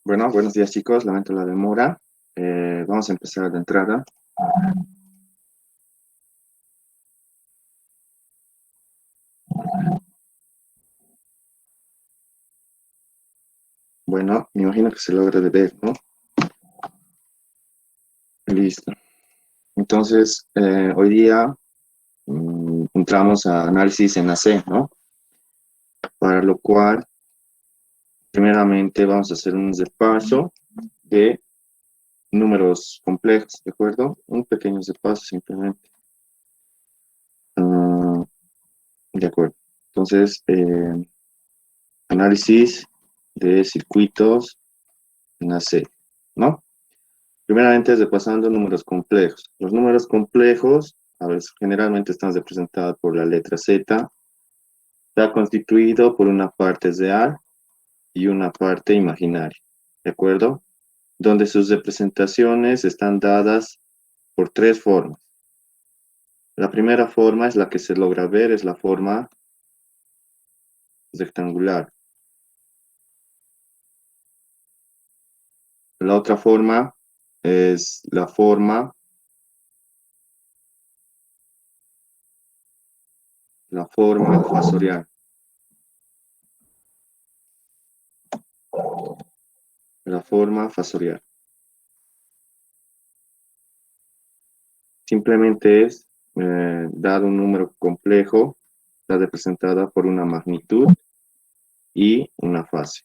Bueno, buenos días chicos, lamento la demora. Vamos a empezar de entrada. Bueno, me imagino que se logra de ver, ¿no? Listo. Entonces, hoy día entramos a análisis en AC, ¿no? Para lo cual, primeramente vamos a hacer un repaso de números complejos, ¿de acuerdo? Un pequeño repaso simplemente. Ah, de acuerdo. Entonces, análisis de circuitos en AC, ¿no? Primeramente, repasando números complejos. Los números complejos, a ver, generalmente están representados por la letra Z. Está constituido por una parte real y una parte imaginaria, ¿de acuerdo? Donde sus representaciones están dadas por tres formas. La primera forma es la que se logra ver, es la forma rectangular. La otra forma es la forma fasorial. La forma fasorial. Simplemente es, dado un número complejo, está representada por una magnitud y una fase.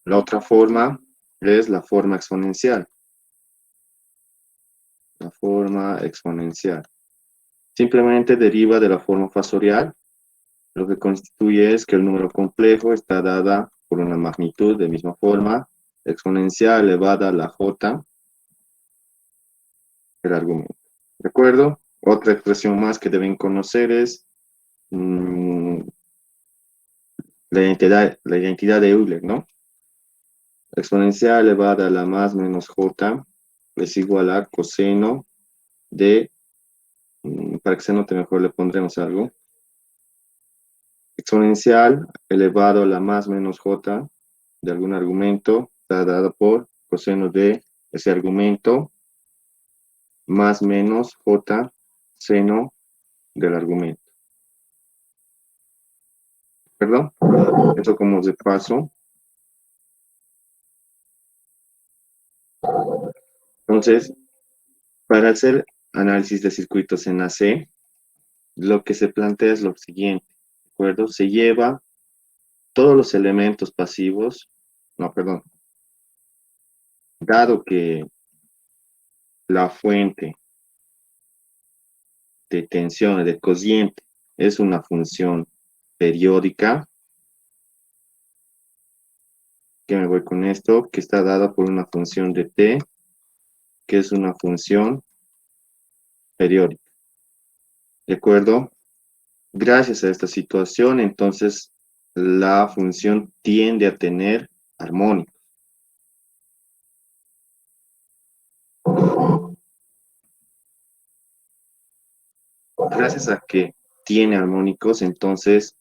La otra forma es la forma exponencial. La forma exponencial. Simplemente deriva de la forma fasorial. Lo que constituye es que el número complejo está dada por una magnitud de misma forma exponencial elevada a la j, el argumento. ¿De acuerdo? Otra expresión más que deben conocer es la identidad de Euler, ¿no? Exponencial elevada a la más menos j es igual a coseno de, para que se note mejor le pondremos algo, exponencial elevado a la más menos j de algún argumento está dado por coseno de ese argumento más menos j seno del argumento. ¿Perdón? Eso como de paso. Entonces, para hacer análisis de circuitos en AC, lo que se plantea es lo siguiente, ¿de acuerdo? Se lleva todos los elementos pasivos, no, perdón, dado que la fuente de tensión, de cociente, es una función periódica, que me voy con esto, que está dada por una función de t, que es una función periódica, ¿de acuerdo? Gracias a esta situación, entonces, la función tiende a tener armónicos. Gracias a que tiene armónicos, entonces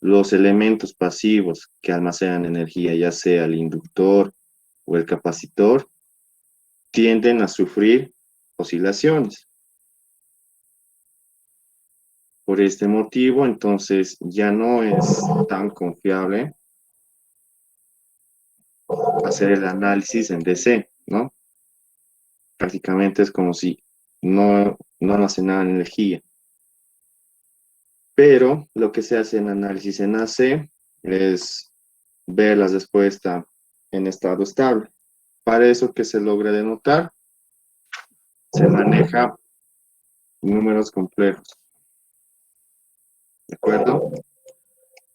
los elementos pasivos que almacenan energía, ya sea el inductor o el capacitor, tienden a sufrir oscilaciones. Por este motivo, entonces, ya no es tan confiable hacer el análisis en DC, ¿no? Prácticamente es como si no almacenaran energía. Pero lo que se hace en análisis en AC es ver la respuesta en estado estable. Para eso, ¿que se logra denotar? Se maneja números complejos, ¿de acuerdo?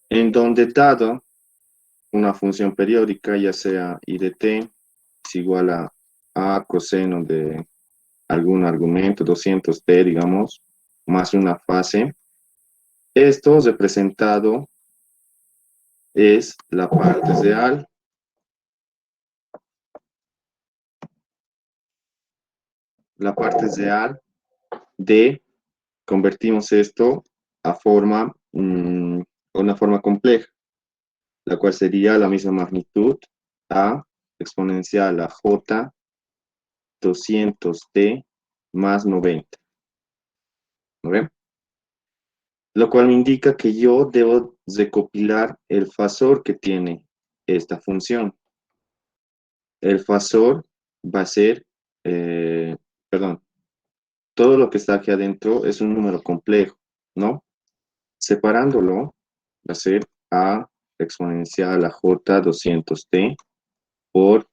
En donde dado una función periódica, ya sea I de t es igual a coseno de algún argumento, 200t, digamos, más una fase, esto representado es la parte real de, convertimos esto a una forma compleja. la cual sería la misma magnitud a exponencial a j 200t más 90. ¿No ven? Lo cual me indica que yo debo recopilar el fasor que tiene esta función. El fasor va a ser, perdón, todo lo que está aquí adentro es un número complejo, ¿no? Separándolo, va a ser a exponencial a j 200t por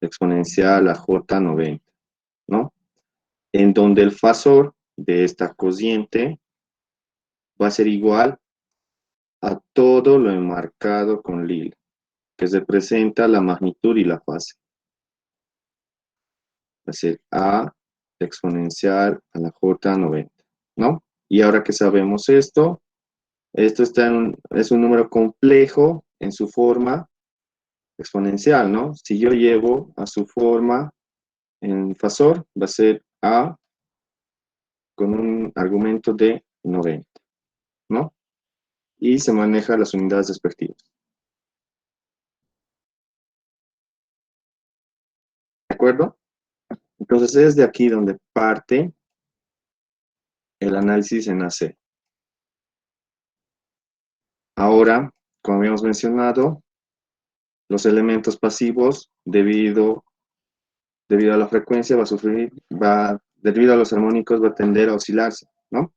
exponencial a j 90, ¿no? En donde el fasor de esta cociente va a ser igual a todo lo enmarcado con lila, que representa la magnitud y la fase. Va a ser a exponencial a la j 90, ¿no? Y ahora que sabemos esto está es un número complejo en su forma exponencial, ¿no? Si yo llevo a su forma en fasor, va a ser a con un argumento de 90, ¿no? Y se maneja las unidades respectivas. ¿De acuerdo? Entonces es de aquí donde parte el análisis en AC. Ahora, como habíamos mencionado, los elementos pasivos, debido a la frecuencia, debido a los armónicos, va a tender a oscilarse, ¿no?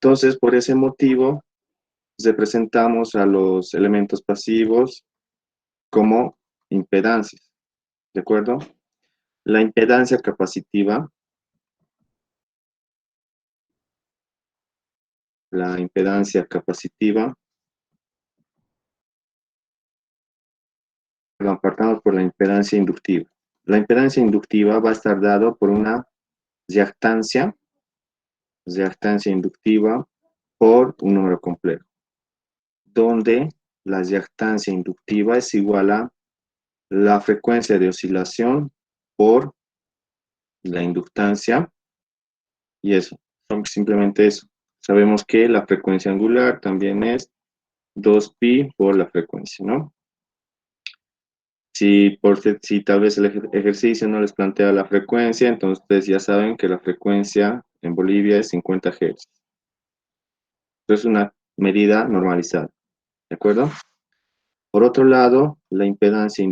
Entonces, por ese motivo, representamos a los elementos pasivos como impedancias, ¿de acuerdo? La impedancia capacitiva, la impedancia capacitiva, lo apartamos por la impedancia inductiva. La impedancia inductiva va a estar dado por una reactancia inductiva por un número complejo, donde la reactancia inductiva es igual a la frecuencia de oscilación por la inductancia, y eso, simplemente eso. Sabemos que la frecuencia angular también es 2pi por la frecuencia, ¿no? Si tal vez el ejercicio no les plantea la frecuencia, entonces ustedes ya saben que la frecuencia en Bolivia es 50 Hz. Es una medida normalizada, ¿de acuerdo? Por otro lado, la impedancia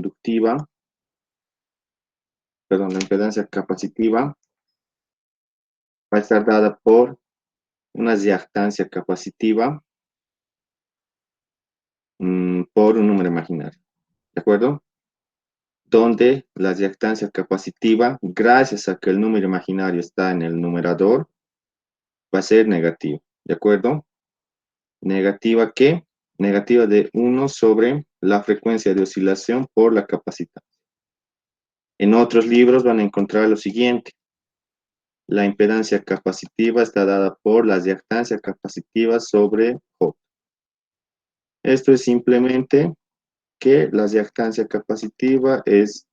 la impedancia capacitiva va a estar dada por una reactancia capacitiva por un número imaginario, ¿de acuerdo? Donde la reactancia capacitiva, gracias a que el número imaginario está en el numerador, va a ser negativo, ¿de acuerdo? ¿Negativa qué? Negativa de 1 sobre la frecuencia de oscilación por la capacidad. En otros libros van a encontrar lo siguiente. La impedancia capacitiva está dada por la reactancia capacitiva sobre J. Esto es simplemente que la reactancia capacitiva es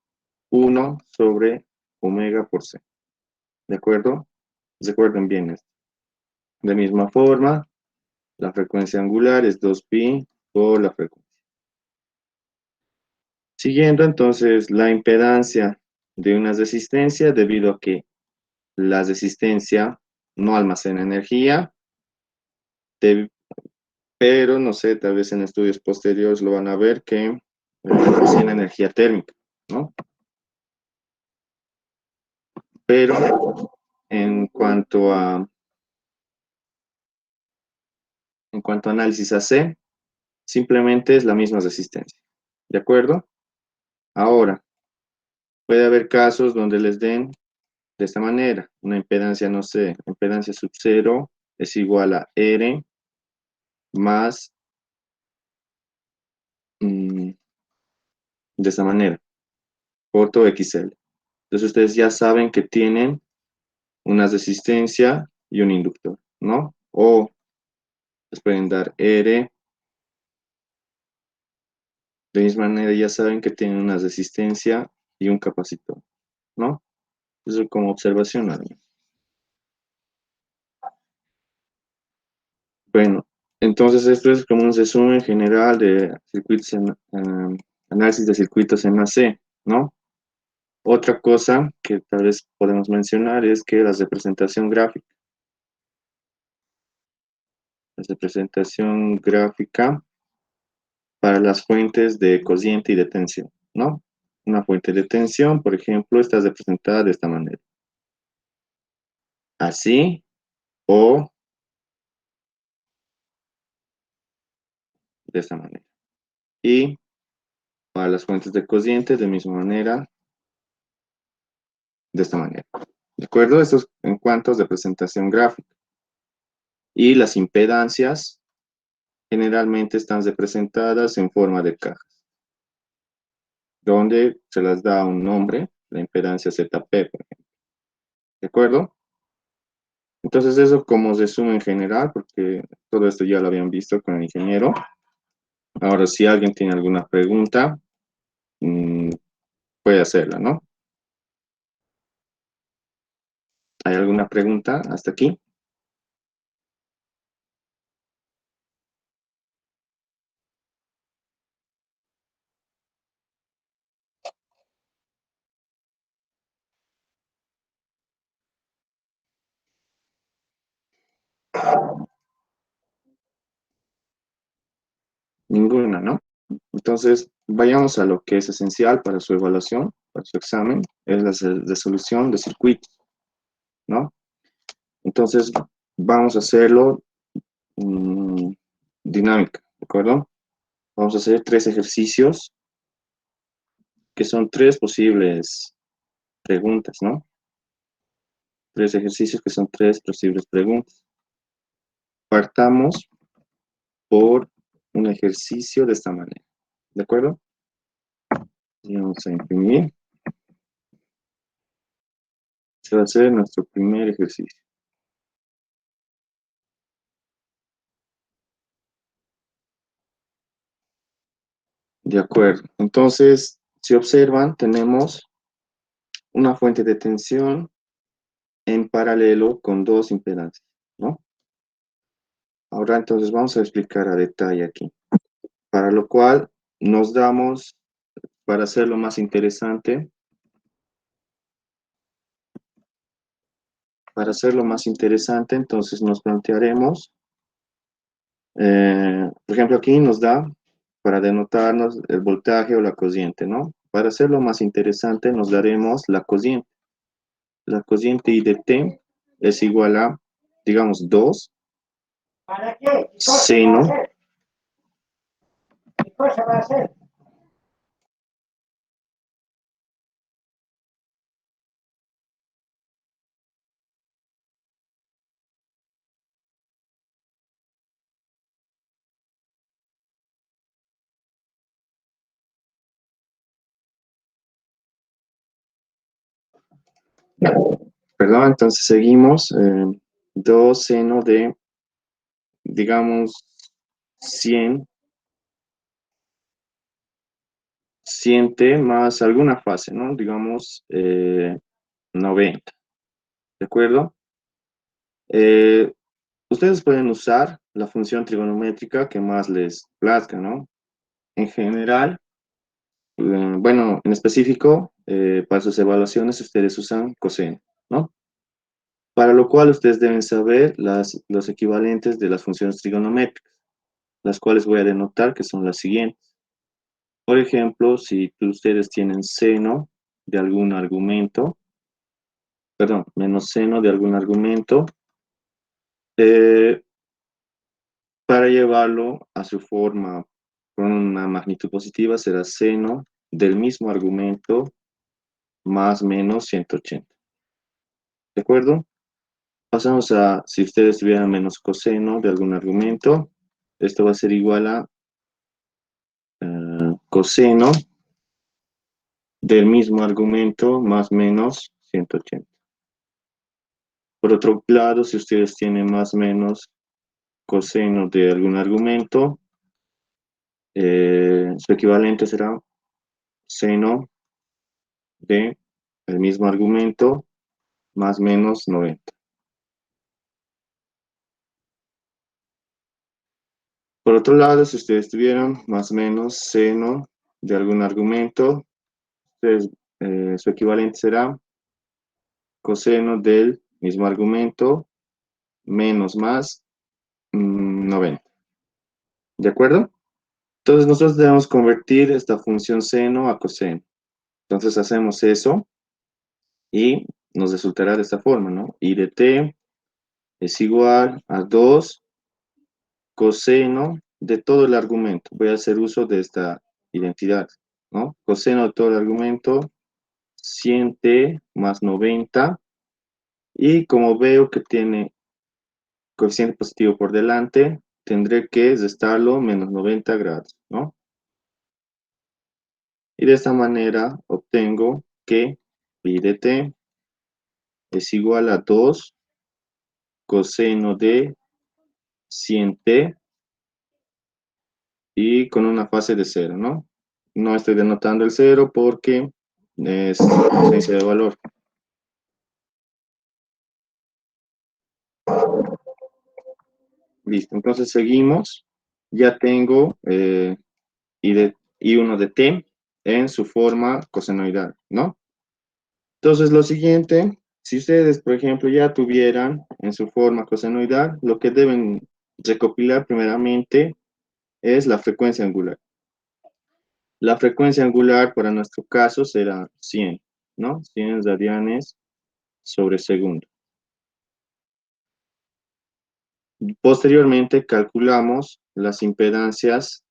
1 sobre omega por C. ¿De acuerdo? Recuerden bien esto. De misma forma, la frecuencia angular es 2pi por la frecuencia. Siguiendo entonces la impedancia de una resistencia, debido a que la resistencia no almacena energía, pero no sé, tal vez en estudios posteriores lo van a ver que almacena energía térmica, ¿no? Pero en cuanto a, análisis AC, simplemente es la misma resistencia, ¿de acuerdo? Ahora, puede haber casos donde les den de esta manera, una impedancia, no sé, impedancia sub 0 es igual a R más, de esta manera, por todo XL. Entonces ustedes ya saben que tienen una resistencia y un inductor, ¿no? O les pueden dar R, de misma manera ya saben que tienen una resistencia y un capacitor, ¿no? Eso como observación, ¿no? Bueno, Entonces, esto es como un resumen general de circuitos análisis de circuitos en AC, ¿no? Otra cosa que tal vez podemos mencionar es que la representación gráfica para las fuentes de cociente y de tensión, ¿no? Una fuente de tensión, por ejemplo, está representada de esta manera. Así o de esta manera. Y para las fuentes de cociente, de misma manera, de esta manera. ¿De acuerdo? Esto es en cuanto a representación gráfica. Y las impedancias generalmente están representadas en forma de cajas, donde se las da un nombre, la impedancia ZP, por ejemplo. ¿De acuerdo? Entonces eso como resumen general, porque todo esto ya lo habían visto con el ingeniero. Ahora, si alguien tiene alguna pregunta, mm, puede hacerla, ¿no? ¿Hay alguna pregunta hasta aquí? Ninguna, ¿no? Entonces, vayamos a lo que es esencial para su evaluación, para su examen, es la resolución de circuitos, ¿no? Entonces, vamos a hacerlo dinámica, ¿de acuerdo? Vamos a hacer tres ejercicios que son tres posibles preguntas, ¿no? Tres ejercicios que son tres posibles preguntas. Partamos por un ejercicio de esta manera, ¿de acuerdo? Y vamos a imprimir. Se va a hacer nuestro primer ejercicio. De acuerdo. Entonces, si observan, tenemos una fuente de tensión en paralelo con dos impedancias, ¿no? Ahora entonces vamos a explicar a detalle aquí. Para lo cual nos damos, para hacerlo más interesante, entonces nos plantearemos, por ejemplo, aquí nos da para denotarnos el voltaje o la cociente, ¿no? Para hacerlo más interesante nos daremos la cociente. La cociente I de t es igual a, digamos, 2 seno. ¿Qué cosa va a hacer? Perdón, entonces seguimos. 2 seno de, digamos, 100, 100 más alguna fase, ¿no? Digamos, 90. ¿De acuerdo? Eh, Ustedes pueden usar la función trigonométrica que más les plazca, ¿no? En general, bueno, en específico, para sus evaluaciones ustedes usan coseno, ¿no? Para lo cual ustedes deben saber los equivalentes de las funciones trigonométricas, las cuales voy a denotar que son las siguientes. Por ejemplo, si ustedes tienen seno de algún argumento, perdón, menos seno de algún argumento, eh, para llevarlo a su forma con una magnitud positiva será seno del mismo argumento más menos 180. ¿De acuerdo? Pasamos a, si ustedes tuvieran menos coseno de algún argumento, esto va a ser igual a coseno del mismo argumento más menos 180. Por otro lado, si ustedes tienen más o menos coseno de algún argumento, su equivalente será seno de el mismo argumento más menos 90. Por otro lado, si ustedes tuvieran más o menos seno de algún argumento, ustedes, su equivalente será coseno del mismo argumento menos más 90. ¿De acuerdo? Entonces nosotros debemos convertir esta función seno a coseno. Entonces hacemos eso y nos resultará de esta forma, ¿no? I de t es igual a 2 coseno de todo el argumento. Voy a hacer uso de esta identidad, ¿no? Coseno de todo el argumento, 100t más 90. Y como veo que tiene coeficiente positivo por delante, tendré que restarlo menos 90 grados, ¿no? Y de esta manera obtengo que pi de t es igual a 2 coseno de 100t y con una fase de 0, ¿no? No estoy denotando el 0 porque es ausencia de valor. Listo, entonces seguimos. Ya tengo I1 de t en su forma cosenoidal, ¿no? Entonces lo siguiente, si ustedes, por ejemplo, ya tuvieran en su forma cosenoidal, lo que deben recopilar primeramente es la frecuencia angular. La frecuencia angular para nuestro caso será 100, ¿no? 100 radianes sobre segundo. Posteriormente calculamos las impedancias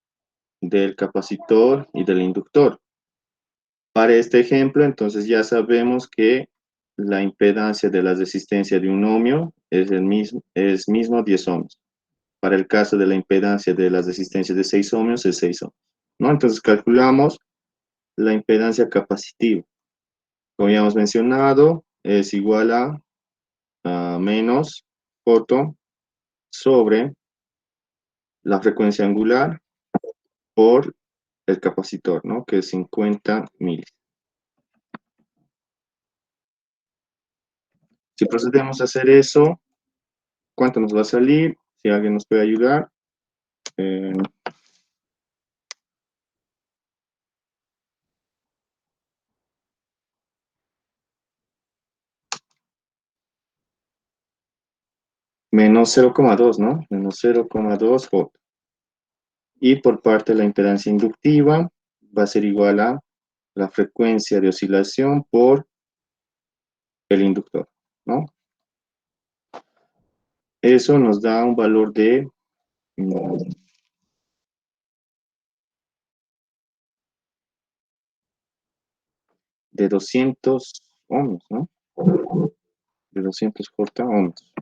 del capacitor y del inductor. Para este ejemplo, entonces ya sabemos que la impedancia de la resistencia de un ohmio es mismo 10 ohmios. Para el caso de la impedancia de las resistencias de 6 ohmios es 6 ohmios, ¿no? Entonces calculamos la impedancia capacitiva. Como ya hemos mencionado, es igual a menos J sobre la frecuencia angular por el capacitor, ¿no? Que es 50 mil. Si procedemos a hacer eso, ¿cuánto nos va a salir? Si alguien nos puede ayudar. Eh, menos 0,2, ¿no? Menos 0,2 J. Y por parte de la impedancia inductiva va a ser igual a la frecuencia de oscilación por el inductor, ¿no? Eso nos da un valor de 200 ohmios, ¿no? De 200 J ohmios.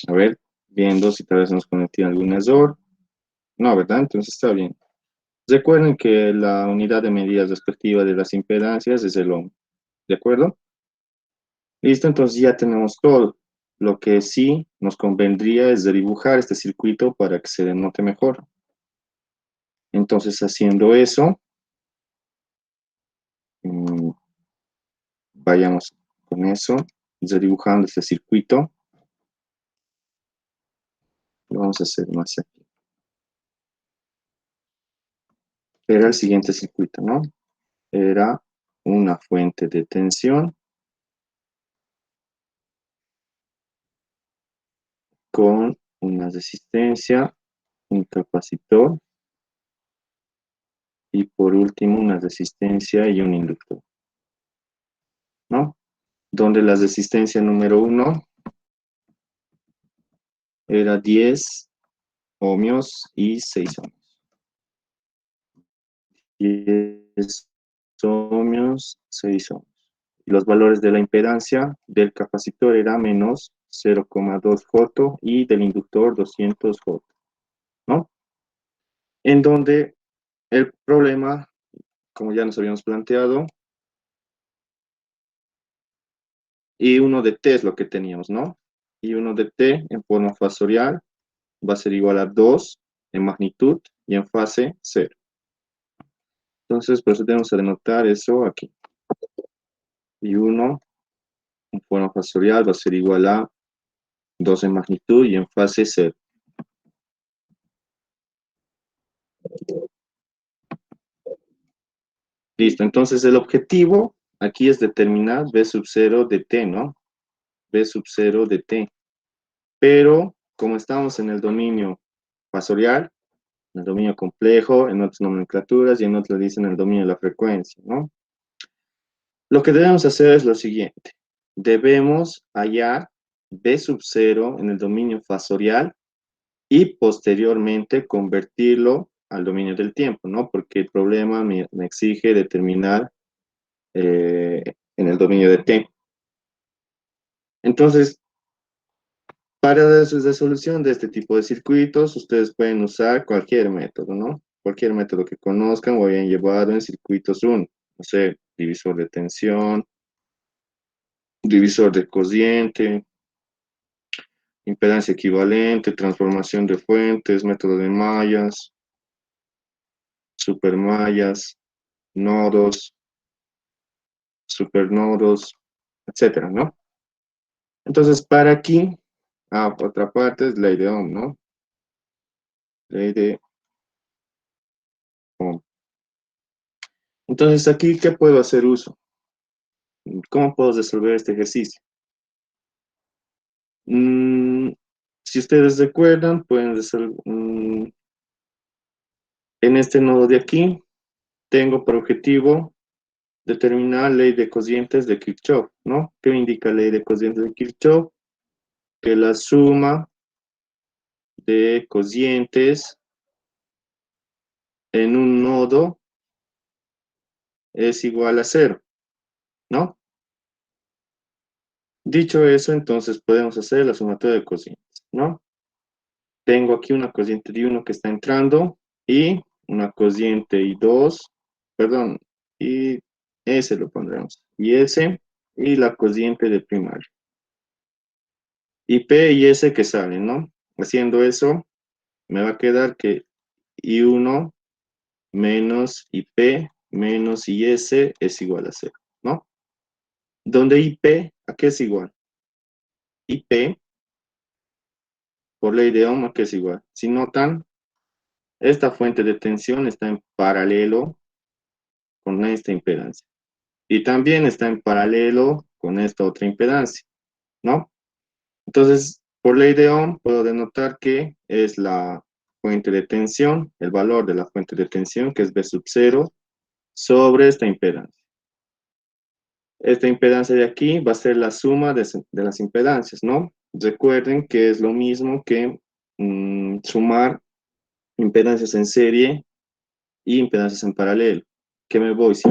A ver, viendo si tal vez nos cometió algún error. No, ¿verdad? Entonces está bien. Recuerden que la unidad de medida respectiva de las impedancias es el ohm. ¿De acuerdo? Listo, entonces ya tenemos todo. Lo que sí nos convendría es de dibujar este circuito para que se denote mejor. Entonces, haciendo eso, mm, vayamos con eso, redibujando este circuito. Lo vamos a hacer más aquí. Era el siguiente circuito, ¿no? Era una fuente de tensión con una resistencia, un capacitor y por último una resistencia y un inductor, ¿no? Donde la resistencia número 1 era 10 ohmios y 6 ohmios. 10 ohmios, 6 ohmios. Y los valores de la impedancia del capacitor era menos 0,2 J y del inductor 200 J, ¿no? En donde el problema, como ya nos habíamos planteado, I1 de t es lo que teníamos, ¿no? I1 de t en forma fasorial va a ser igual a 2 en magnitud y en fase 0. Entonces procedemos a denotar eso aquí. I1 en forma fasorial va a ser igual a 2 en magnitud y en fase 0. Listo, entonces el objetivo aquí es determinar B sub 0 de t, ¿no? B sub 0 de t. Pero como estamos en el dominio fasorial, en el dominio complejo, en otras nomenclaturas y en otras dicen el dominio de la frecuencia, ¿no? Lo que debemos hacer es lo siguiente. Debemos hallar B sub 0 en el dominio fasorial y posteriormente convertirlo al dominio del tiempo, ¿no? Porque el problema me exige determinar en el dominio de t. Entonces, para la resolución de este tipo de circuitos, ustedes pueden usar cualquier método, ¿no? Cualquier método que conozcan o hayan llevado en circuitos 1. No sé, divisor de tensión, divisor de cociente, impedancia equivalente, transformación de fuentes, método de mallas, supermallas, nodos, supernodos, etcétera, ¿no? Entonces, para aquí, otra parte es ley de Ohm, ¿no? Ley de Ohm. Entonces, aquí, ¿qué puedo hacer uso? ¿Cómo puedo resolver este ejercicio? Si ustedes recuerdan, pueden resolver, en este nodo de aquí, tengo por objetivo determinar ley de cocientes de Kirchhoff, ¿no? ¿Qué indica ley de cocientes de Kirchhoff? Que la suma de cocientes en un nodo es igual a 0, ¿no? Dicho eso, entonces podemos hacer la sumatoria de cocientes, ¿no? Tengo aquí una cociente de 1 que está entrando y una cociente y 2, perdón, y S lo pondremos, y S y la cociente de primario. Y P y S que salen, ¿no? Haciendo eso, me va a quedar que I1 menos IP menos IS es igual a 0, ¿no? Donde IP, ¿a qué es igual? IP, por ley de Ohm, ¿a qué es igual? Si notan, esta fuente de tensión está en paralelo con esta impedancia. Y también está en paralelo con esta otra impedancia, ¿no? Entonces, por ley de Ohm, puedo denotar que es la fuente de tensión, el valor de la fuente de tensión, que es B sub 0, sobre esta impedancia. Esta impedancia de aquí va a ser la suma de las impedancias, ¿no? Recuerden que es lo mismo que sumar impedancias en serie y impedancias en paralelo. ¿Qué me voy? Si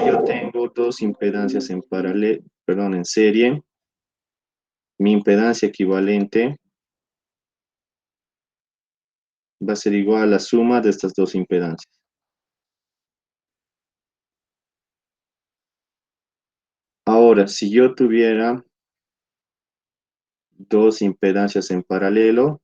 yo tengo dos impedancias en paralelo, perdón, en serie, mi impedancia equivalente va a ser igual a la suma de estas dos impedancias. Ahora, si yo tuviera dos impedancias en paralelo,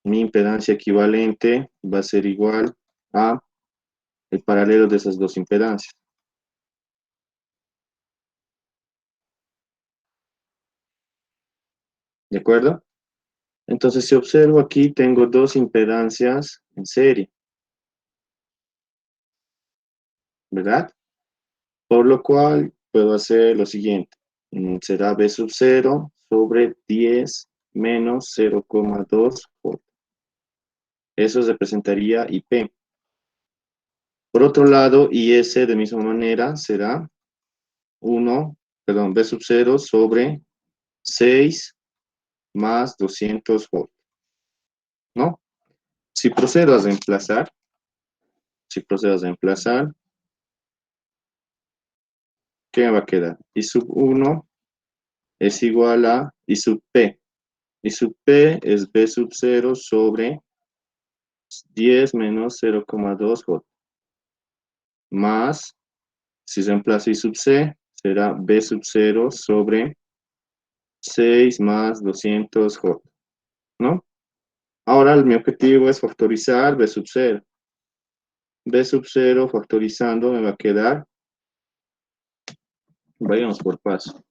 mi impedancia equivalente va a ser igual a el paralelo de esas dos impedancias. ¿De acuerdo? Entonces, si observo aquí, tengo dos impedancias en serie, ¿verdad? Por lo cual, puedo hacer lo siguiente. Será B sub 0 sobre 10 menos 0,2 volt. Eso representaría IP. Por otro lado, IS de misma manera será 1, perdón, B sub 0 sobre 6 más 200 volt, ¿no? Si procedo a reemplazar, si procedo a reemplazar, ¿qué me va a quedar? I sub 1 es igual a I sub P. I sub P es B sub 0 sobre 10 menos 0,2 volt. Más, si reemplazo I sub C, será B sub 0 sobre 6 más 200 volt, ¿no? Ahora mi objetivo es factorizar b sub 0. B sub 0 factorizando me va a quedar, vayamos por paso.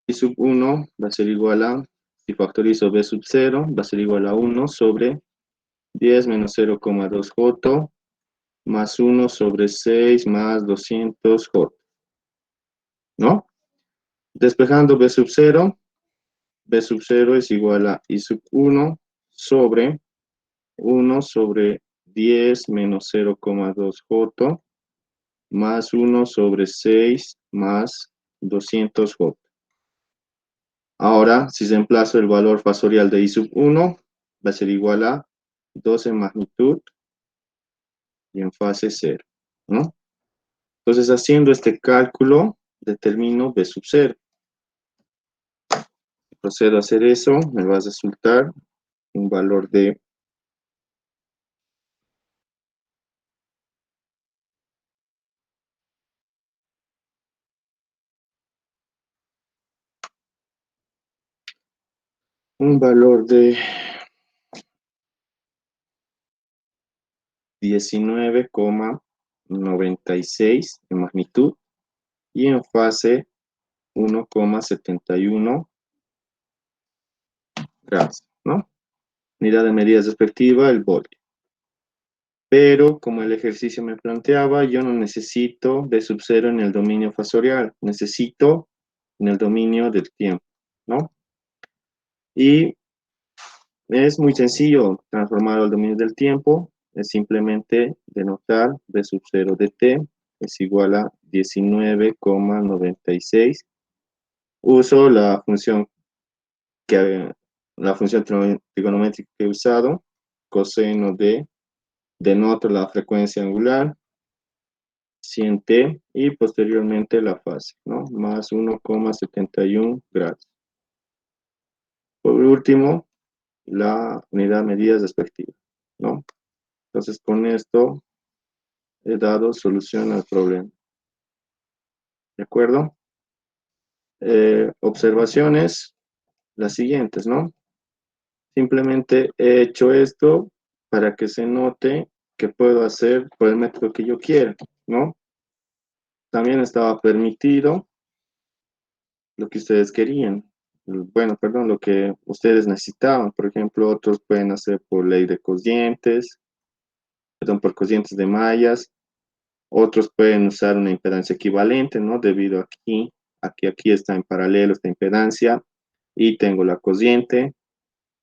B sub 1 va a ser igual a, si factorizo b sub 0, va a ser igual a 1 sobre 10 menos 0,2j más 1 sobre 6 más 200j, ¿no? Despejando b sub 0, b sub 0 es igual a i sub 1 sobre 1 sobre 10 menos 0,2j más 1 sobre 6 más 200j. Ahora, si se emplaza el valor fasorial de i sub 1, va a ser igual a 2 en magnitud y en fase 0, ¿no? Entonces, haciendo este cálculo, determino b sub 0. Procedo a hacer eso, me va a resultar un valor de 19,96 en magnitud y en fase 1,71 grados, ¿no? Unidad de medidas respectiva, el voltio. Pero como el ejercicio me planteaba, yo no necesito B sub 0 en el dominio fasorial, necesito en el dominio del tiempo, ¿no? Y es muy sencillo transformar al dominio del tiempo, es simplemente denotar B sub 0 de t es igual a 19,96. Uso que, la función trigonométrica que he usado, coseno de, denoto la frecuencia angular, 100t y posteriormente la fase, ¿no? Más 1,71 grados. Por último, la unidad de medidas respectiva, ¿no? Entonces, con esto he dado solución al problema. ¿De acuerdo? Observaciones, las siguientes, ¿no? Simplemente he hecho esto para que se note que puedo hacer por el método que yo quiera, ¿no? También estaba permitido lo que ustedes querían. Bueno, perdón, lo que ustedes necesitaban. Por ejemplo, otros pueden hacer por ley de cocientes, perdón, por cocientes de mallas. Otros pueden usar una impedancia equivalente, ¿no? Debido aquí está en paralelo esta impedancia y tengo la cociente,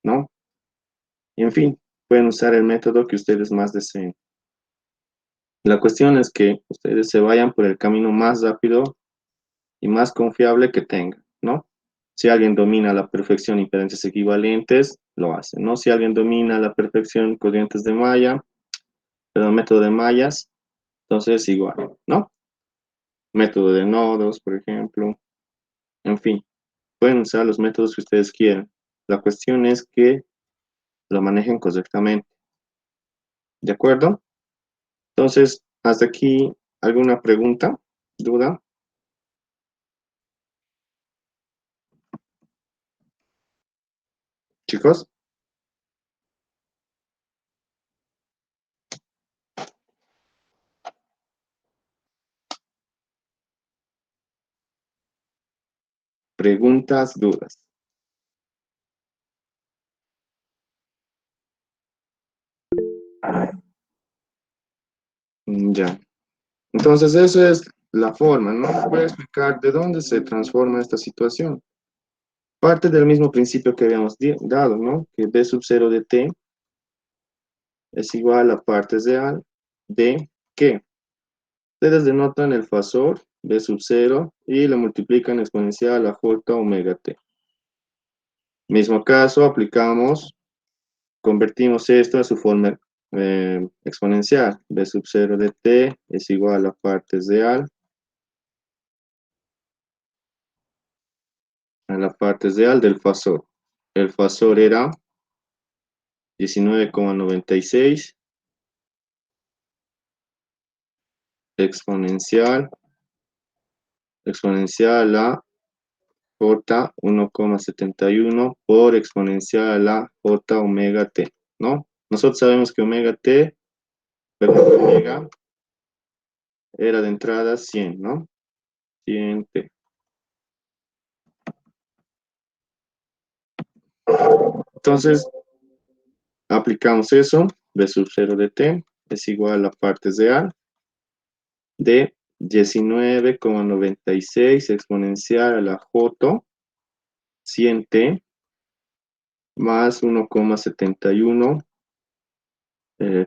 ¿no? Y en fin, pueden usar el método que ustedes más deseen. La cuestión es que ustedes se vayan por el camino más rápido y más confiable que tengan, ¿no? Si alguien domina a la perfección impedancias equivalentes, lo hace, ¿no? Si alguien domina a la perfección corrientes de malla, perdón, método de mallas, entonces igual, ¿no? Método de nodos, por ejemplo, en fin, pueden usar los métodos que ustedes quieran. La cuestión es que lo manejen correctamente, ¿de acuerdo? Entonces, hasta aquí, ¿alguna pregunta, duda? Chicos, preguntas, dudas. Ya. Entonces, eso es la forma, ¿no? Voy a explicar de dónde se transforma esta situación. Parte del mismo principio que habíamos dado, ¿no? Que B sub 0 de t es igual a partes real de ¿qué? Ustedes denotan el fasor B sub 0 y lo multiplican exponencial a j omega t. Mismo caso, convertimos esto a su forma exponencial. B sub 0 de t es igual a partes real a la parte real del fasor. El fasor era 19,96 exponencial a J 1,71 por exponencial a la J omega T, ¿no? Nosotros sabemos que omega T, perdón, omega era de entrada 100, ¿no? 100 T. Entonces, aplicamos eso, B sub 0 de T es igual a partes de A de 19,96 exponencial a la J 100T más 1,71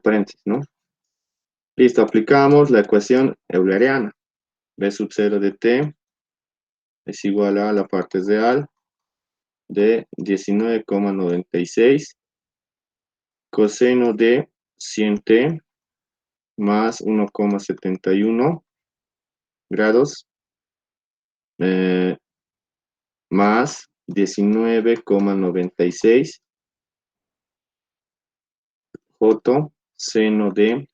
paréntesis, ¿no? Listo, aplicamos la ecuación euleriana. B sub 0 de T es igual a la partes de A de 19,96 coseno de 100T más 1,71 grados eh, más 19,96 J seno de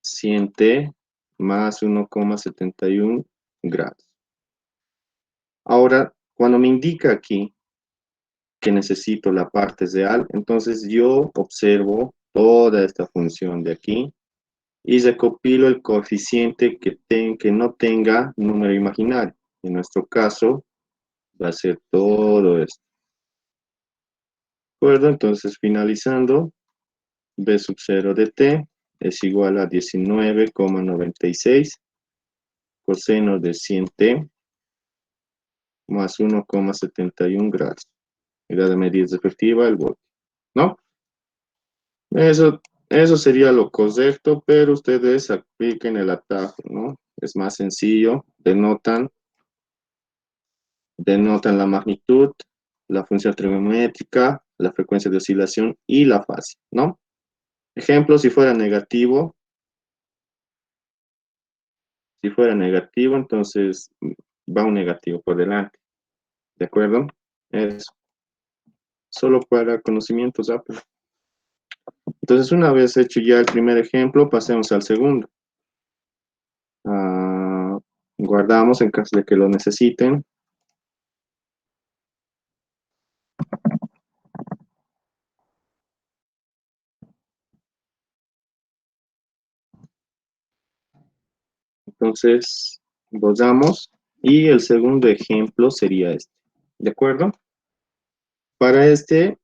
100T más 1,71 grados. Ahora, cuando me indica aquí que necesito la parte real, entonces yo observo toda esta función de aquí y recopilo el coeficiente que no tenga número imaginario. En nuestro caso, va a ser todo esto. ¿De acuerdo? Entonces, finalizando, B sub 0 de T es igual a 19,96 coseno de 100T más 1,71 grados. Unidad de medida efectiva, el voltio, ¿no? Eso sería lo correcto, pero ustedes apliquen el atajo, ¿no? Es más sencillo, denotan la magnitud, la función trigonométrica, la frecuencia de oscilación y la fase, ¿no? Ejemplo, si fuera negativo, entonces va un negativo por delante, ¿de acuerdo? Es solo para conocimientos rápidos. Entonces, una vez hecho ya el primer ejemplo, pasemos al segundo. Guardamos en caso de que lo necesiten. Entonces, borramos y el segundo ejemplo sería este. ¿De acuerdo? Para este,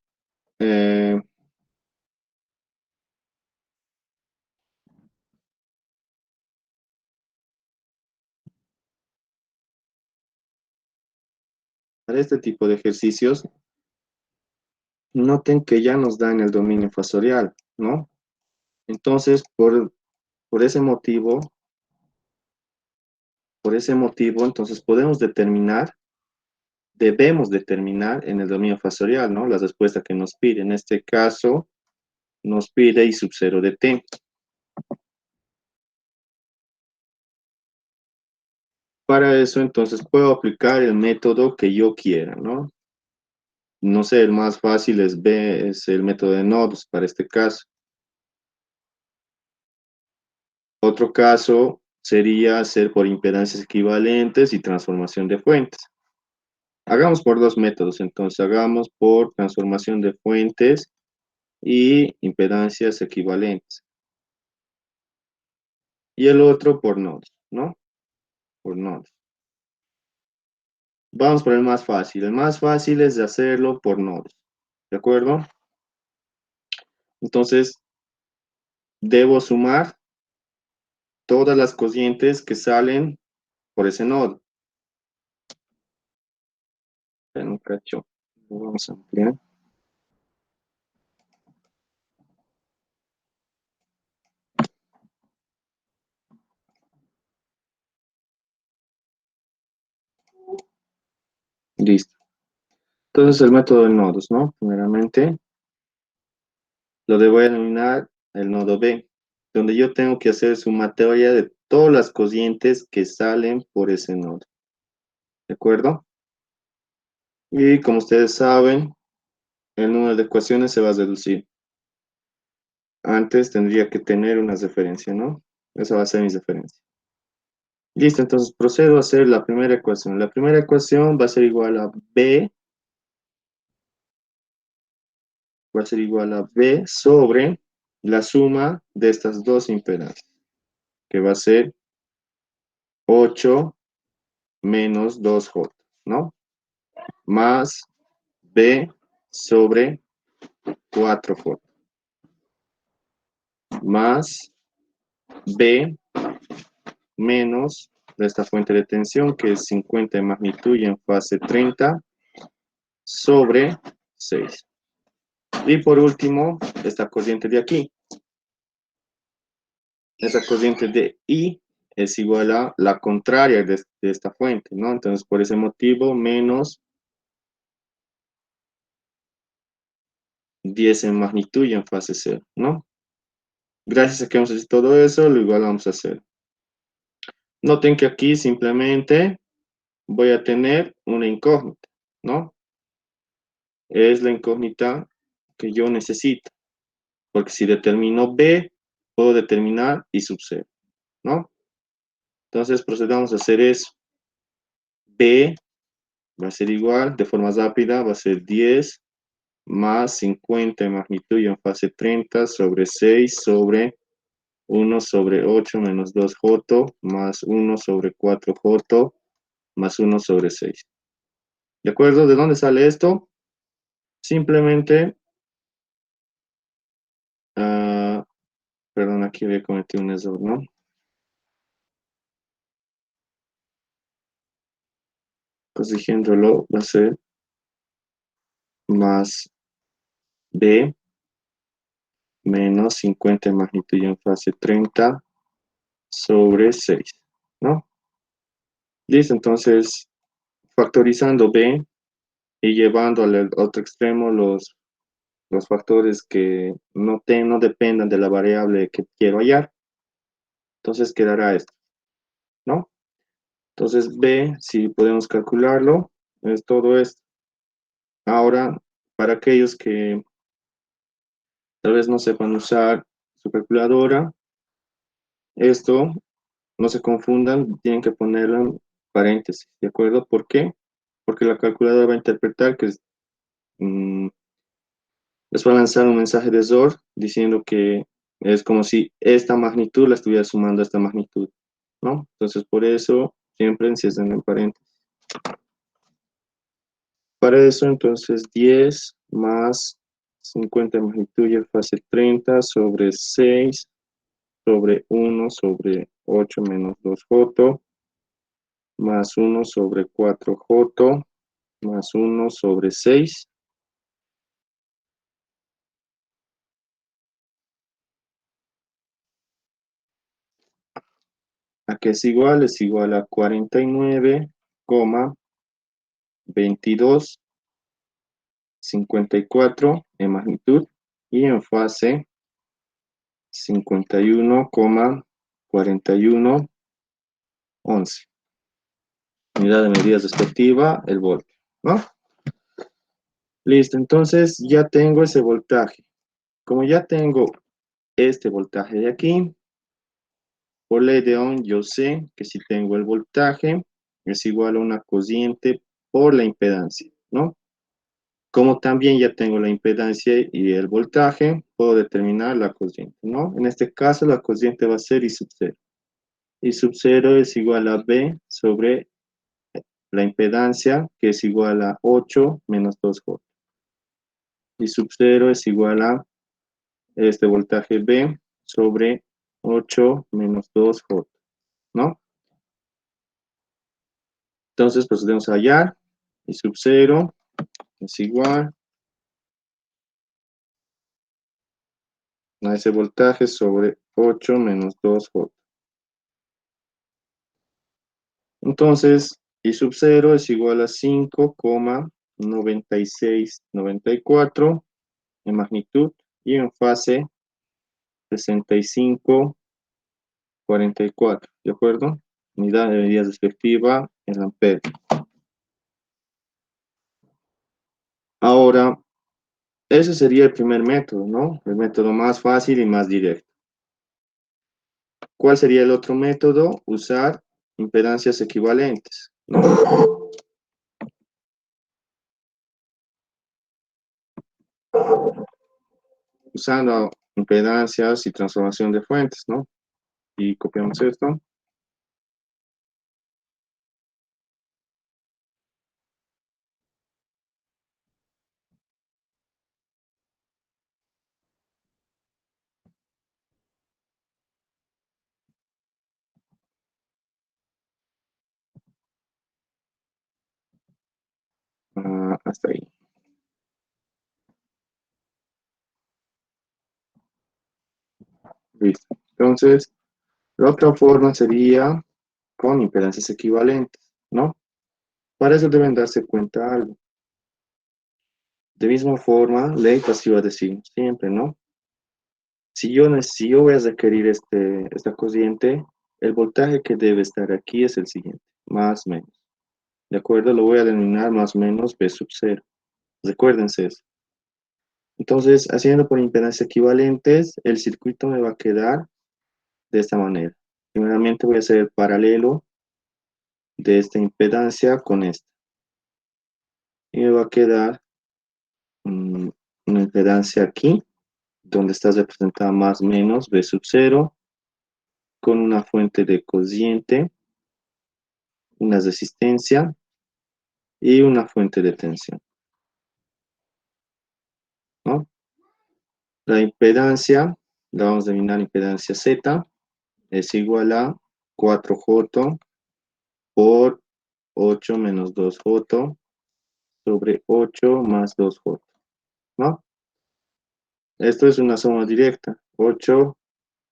eh, para este tipo de ejercicios, noten que ya nos dan el dominio fasorial, ¿no? Entonces, por ese motivo, entonces debemos determinar en el dominio fasorial, ¿no? La respuesta que nos pide. En este caso, nos pide I sub 0 de t. Para eso, entonces, puedo aplicar el método que yo quiera, ¿no? No sé, el más fácil es el método de nodos para este caso. Otro caso sería hacer por impedancias equivalentes y transformación de fuentes. Hagamos por dos métodos, entonces hagamos por transformación de fuentes y impedancias equivalentes. Y el otro por nodos, ¿no? Por nodos. Vamos por el más fácil. El más fácil es de hacerlo por nodos, ¿de acuerdo? Entonces, debo sumar todas las cocientes que salen por ese nodo. En un cacho. Vamos a ampliar. Listo. Entonces, el método de nodos, ¿no? Primeramente, lo debo denominar el nodo B, donde yo tengo que hacer sumatoria de todas las cocientes que salen por ese nodo. ¿De acuerdo? Y como ustedes saben, el número de ecuaciones se va a reducir. Antes tendría que tener una referencia, ¿no? Esa va a ser mi referencia. Listo, entonces procedo a hacer la primera ecuación. La primera ecuación va a ser igual a B, sobre la suma de estas dos impedancias, que va a ser 8 menos 2J, ¿no? Más B sobre 4J, más B menos de esta fuente de tensión, que es 50 de magnitud y en fase 30, sobre 6. Y por último, esta corriente de aquí. Esa corriente de I es igual a la contraria de esta fuente, ¿no? Entonces, por ese motivo, menos 10 en magnitud y en fase 0, ¿no? Gracias a que hemos hecho todo eso, lo igual vamos a hacer. Noten que aquí simplemente voy a tener una incógnita, ¿no? Es la incógnita que yo necesito, porque si determino B, puedo determinar I sub 0, ¿no? Entonces procedamos a hacer eso. B va a ser igual, de forma rápida, va a ser 10 más 50 en magnitud y en fase 30 sobre 6 sobre 1 sobre 8 menos 2J más 1 sobre 4J más 1 sobre 6. ¿De acuerdo? ¿De dónde sale esto? Simplemente, perdón, aquí había cometido un error, ¿no? Corrigiéndolo va a ser más B menos 50 en magnitud y en fase 30 sobre 6, ¿no? Listo, entonces factorizando B y llevando al otro extremo los factores que no dependan de la variable que quiero hallar, entonces quedará esto, ¿no? Entonces B, si podemos calcularlo, es todo esto. Ahora, para aquellos que tal vez no sepan usar su calculadora, esto, no se confundan, tienen que ponerlo en paréntesis, ¿de acuerdo? ¿Por qué? Porque la calculadora va a interpretar que mm, les va a lanzar un mensaje de error diciendo que es como si esta magnitud la estuviera sumando a esta magnitud, ¿no? Entonces, por eso, siempre encierran en paréntesis. Para eso, entonces, 10 más 50 de magnitud y en fase 30 sobre 6 sobre 1 sobre 8 menos 2J más 1 sobre 4J más 1 sobre 6. ¿A qué es igual a 49,2254 en magnitud y en fase 51,4111. Unidad de medida respectiva, el voltio, ¿no? Listo, entonces ya tengo ese voltaje. Como ya tengo este voltaje de aquí, por ley de Ohm yo sé que si tengo el voltaje es igual a una cociente por la impedancia, ¿no? Como también ya tengo la impedancia y el voltaje, puedo determinar la cociente, ¿no? En este caso la cociente va a ser I sub 0. I sub 0 es igual a B sobre la impedancia, que es igual a 8 menos 2J. I sub 0 es igual a este voltaje B sobre 8 menos 2J, ¿no? Entonces procedemos a hallar. I sub 0 es igual a ese voltaje sobre 8 menos 2J. Entonces, I sub 0 es igual a 5,9694 en magnitud y en fase 65,44, ¿de acuerdo? Unidad de medida respectiva en amperes. Ahora, ese sería el primer método, ¿no? El método más fácil y más directo. ¿Cuál sería el otro método? Usar impedancias equivalentes, ¿no? Usando impedancias y transformación de fuentes, ¿no? Y copiamos esto. Hasta ahí. Listo. Entonces, la otra forma sería con impedancias equivalentes, ¿no? Para eso deben darse cuenta algo. De misma forma, ley pasiva de signo, siempre, ¿no? Si yo voy a requerir esta corriente, el voltaje que debe estar aquí es el siguiente, más menos. ¿De acuerdo? Lo voy a denominar más menos B sub 0. Recuérdense eso. Entonces, haciendo por impedancias equivalentes, el circuito me va a quedar de esta manera. Primeramente voy a hacer el paralelo de esta impedancia con esta. Y me va a quedar una impedancia aquí, donde está representada más menos B sub 0, con una fuente de cociente, una resistencia y una fuente de tensión, ¿no? La impedancia, la vamos a denominar impedancia Z, es igual a 4J por 8 menos 2J sobre 8 más 2J, ¿no? Esto es una suma directa. 8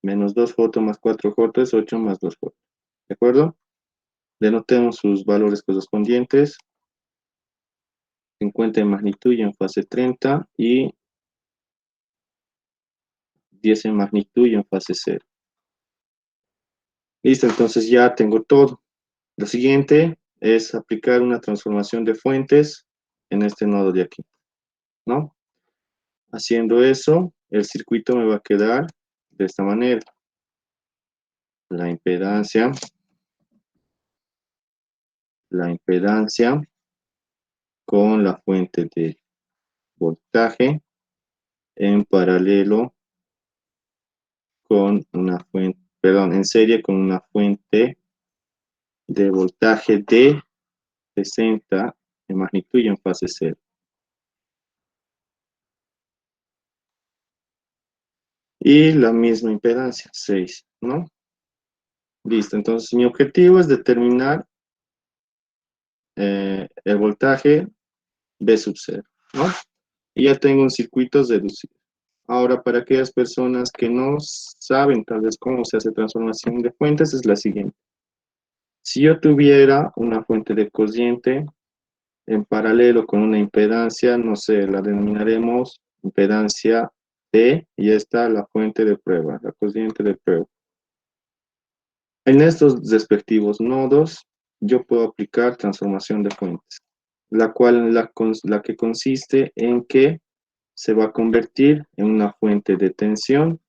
menos 2J más 4J es 8 más 2J. ¿De acuerdo? Denotemos sus valores correspondientes. 50 en magnitud y en fase 30 y 10 en magnitud y en fase 0. Listo, entonces ya tengo todo. Lo siguiente es aplicar una transformación de fuentes en este nodo de aquí, ¿no? Haciendo eso, el circuito me va a quedar de esta manera. La impedancia con la fuente de voltaje en paralelo con una fuente, perdón, en serie con una fuente de voltaje de 60 en magnitud y en fase 0. Y la misma impedancia, 6, ¿no? Listo, entonces mi objetivo es determinar el voltaje B sub 0, ¿no? Y ya tengo un circuito reducido. Ahora, para aquellas personas que no saben tal vez cómo se hace transformación de fuentes, es la siguiente. Si yo tuviera una fuente de corriente en paralelo con una impedancia, no sé, la denominaremos impedancia T y esta la fuente de prueba, la corriente de prueba. En estos respectivos nodos, yo puedo aplicar transformación de fuentes, la que consiste en que se va a convertir en una fuente de tensión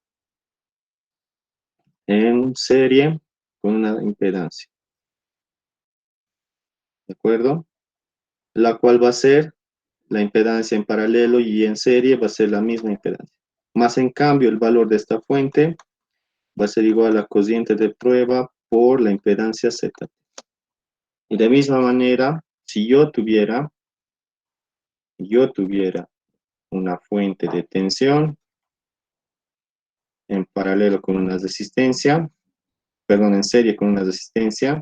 en serie con una impedancia, ¿de acuerdo? La cual va a ser la impedancia en paralelo y en serie va a ser la misma impedancia. Más en cambio, el valor de esta fuente va a ser igual a la corriente de prueba por la impedancia Z. Y de misma manera, si yo tuviera una fuente de tensión en paralelo con una resistencia, perdón, en serie con una resistencia,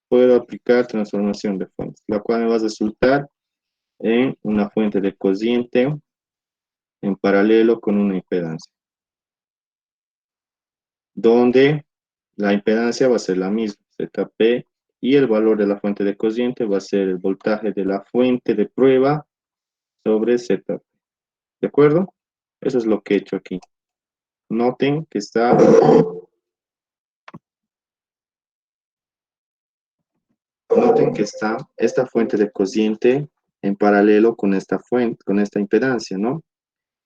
puedo aplicar transformación de fuentes, la cual me va a resultar en una fuente de corriente en paralelo con una impedancia, donde la impedancia va a ser la misma, ZP, y el valor de la fuente de corriente va a ser el voltaje de la fuente de prueba sobre ZP. ¿De acuerdo? Eso es lo que he hecho aquí. Noten que está esta fuente de cociente en paralelo con esta fuente, con esta impedancia, ¿no?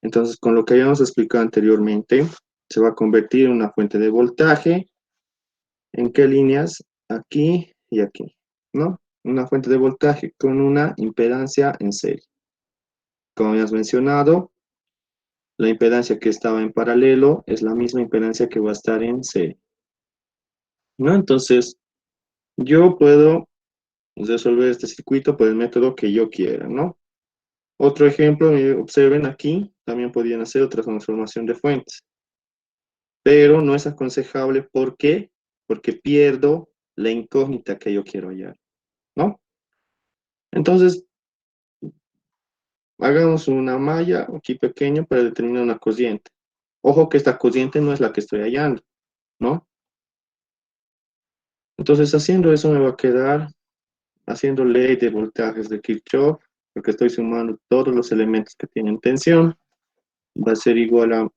Entonces, con lo que habíamos explicado anteriormente, se va a convertir en una fuente de voltaje ¿En qué líneas? Aquí y aquí, ¿no? Una fuente de voltaje con una impedancia en serie. Como habías mencionado, la impedancia que estaba en paralelo es la misma impedancia que va a estar en serie, ¿no? Entonces, yo puedo resolver este circuito por el método que yo quiera, ¿no? Otro ejemplo, observen aquí, también podrían hacer otra transformación de fuentes, pero no es aconsejable. ¿Por qué? Porque pierdo la incógnita que yo quiero hallar, ¿no? Entonces, hagamos una malla aquí pequeño para determinar una cociente. Ojo que esta cociente no es la que estoy hallando, ¿no? Entonces, haciendo eso me va a quedar haciendo ley de voltajes de Kirchhoff, porque estoy sumando todos los elementos que tienen tensión, va a ser igual a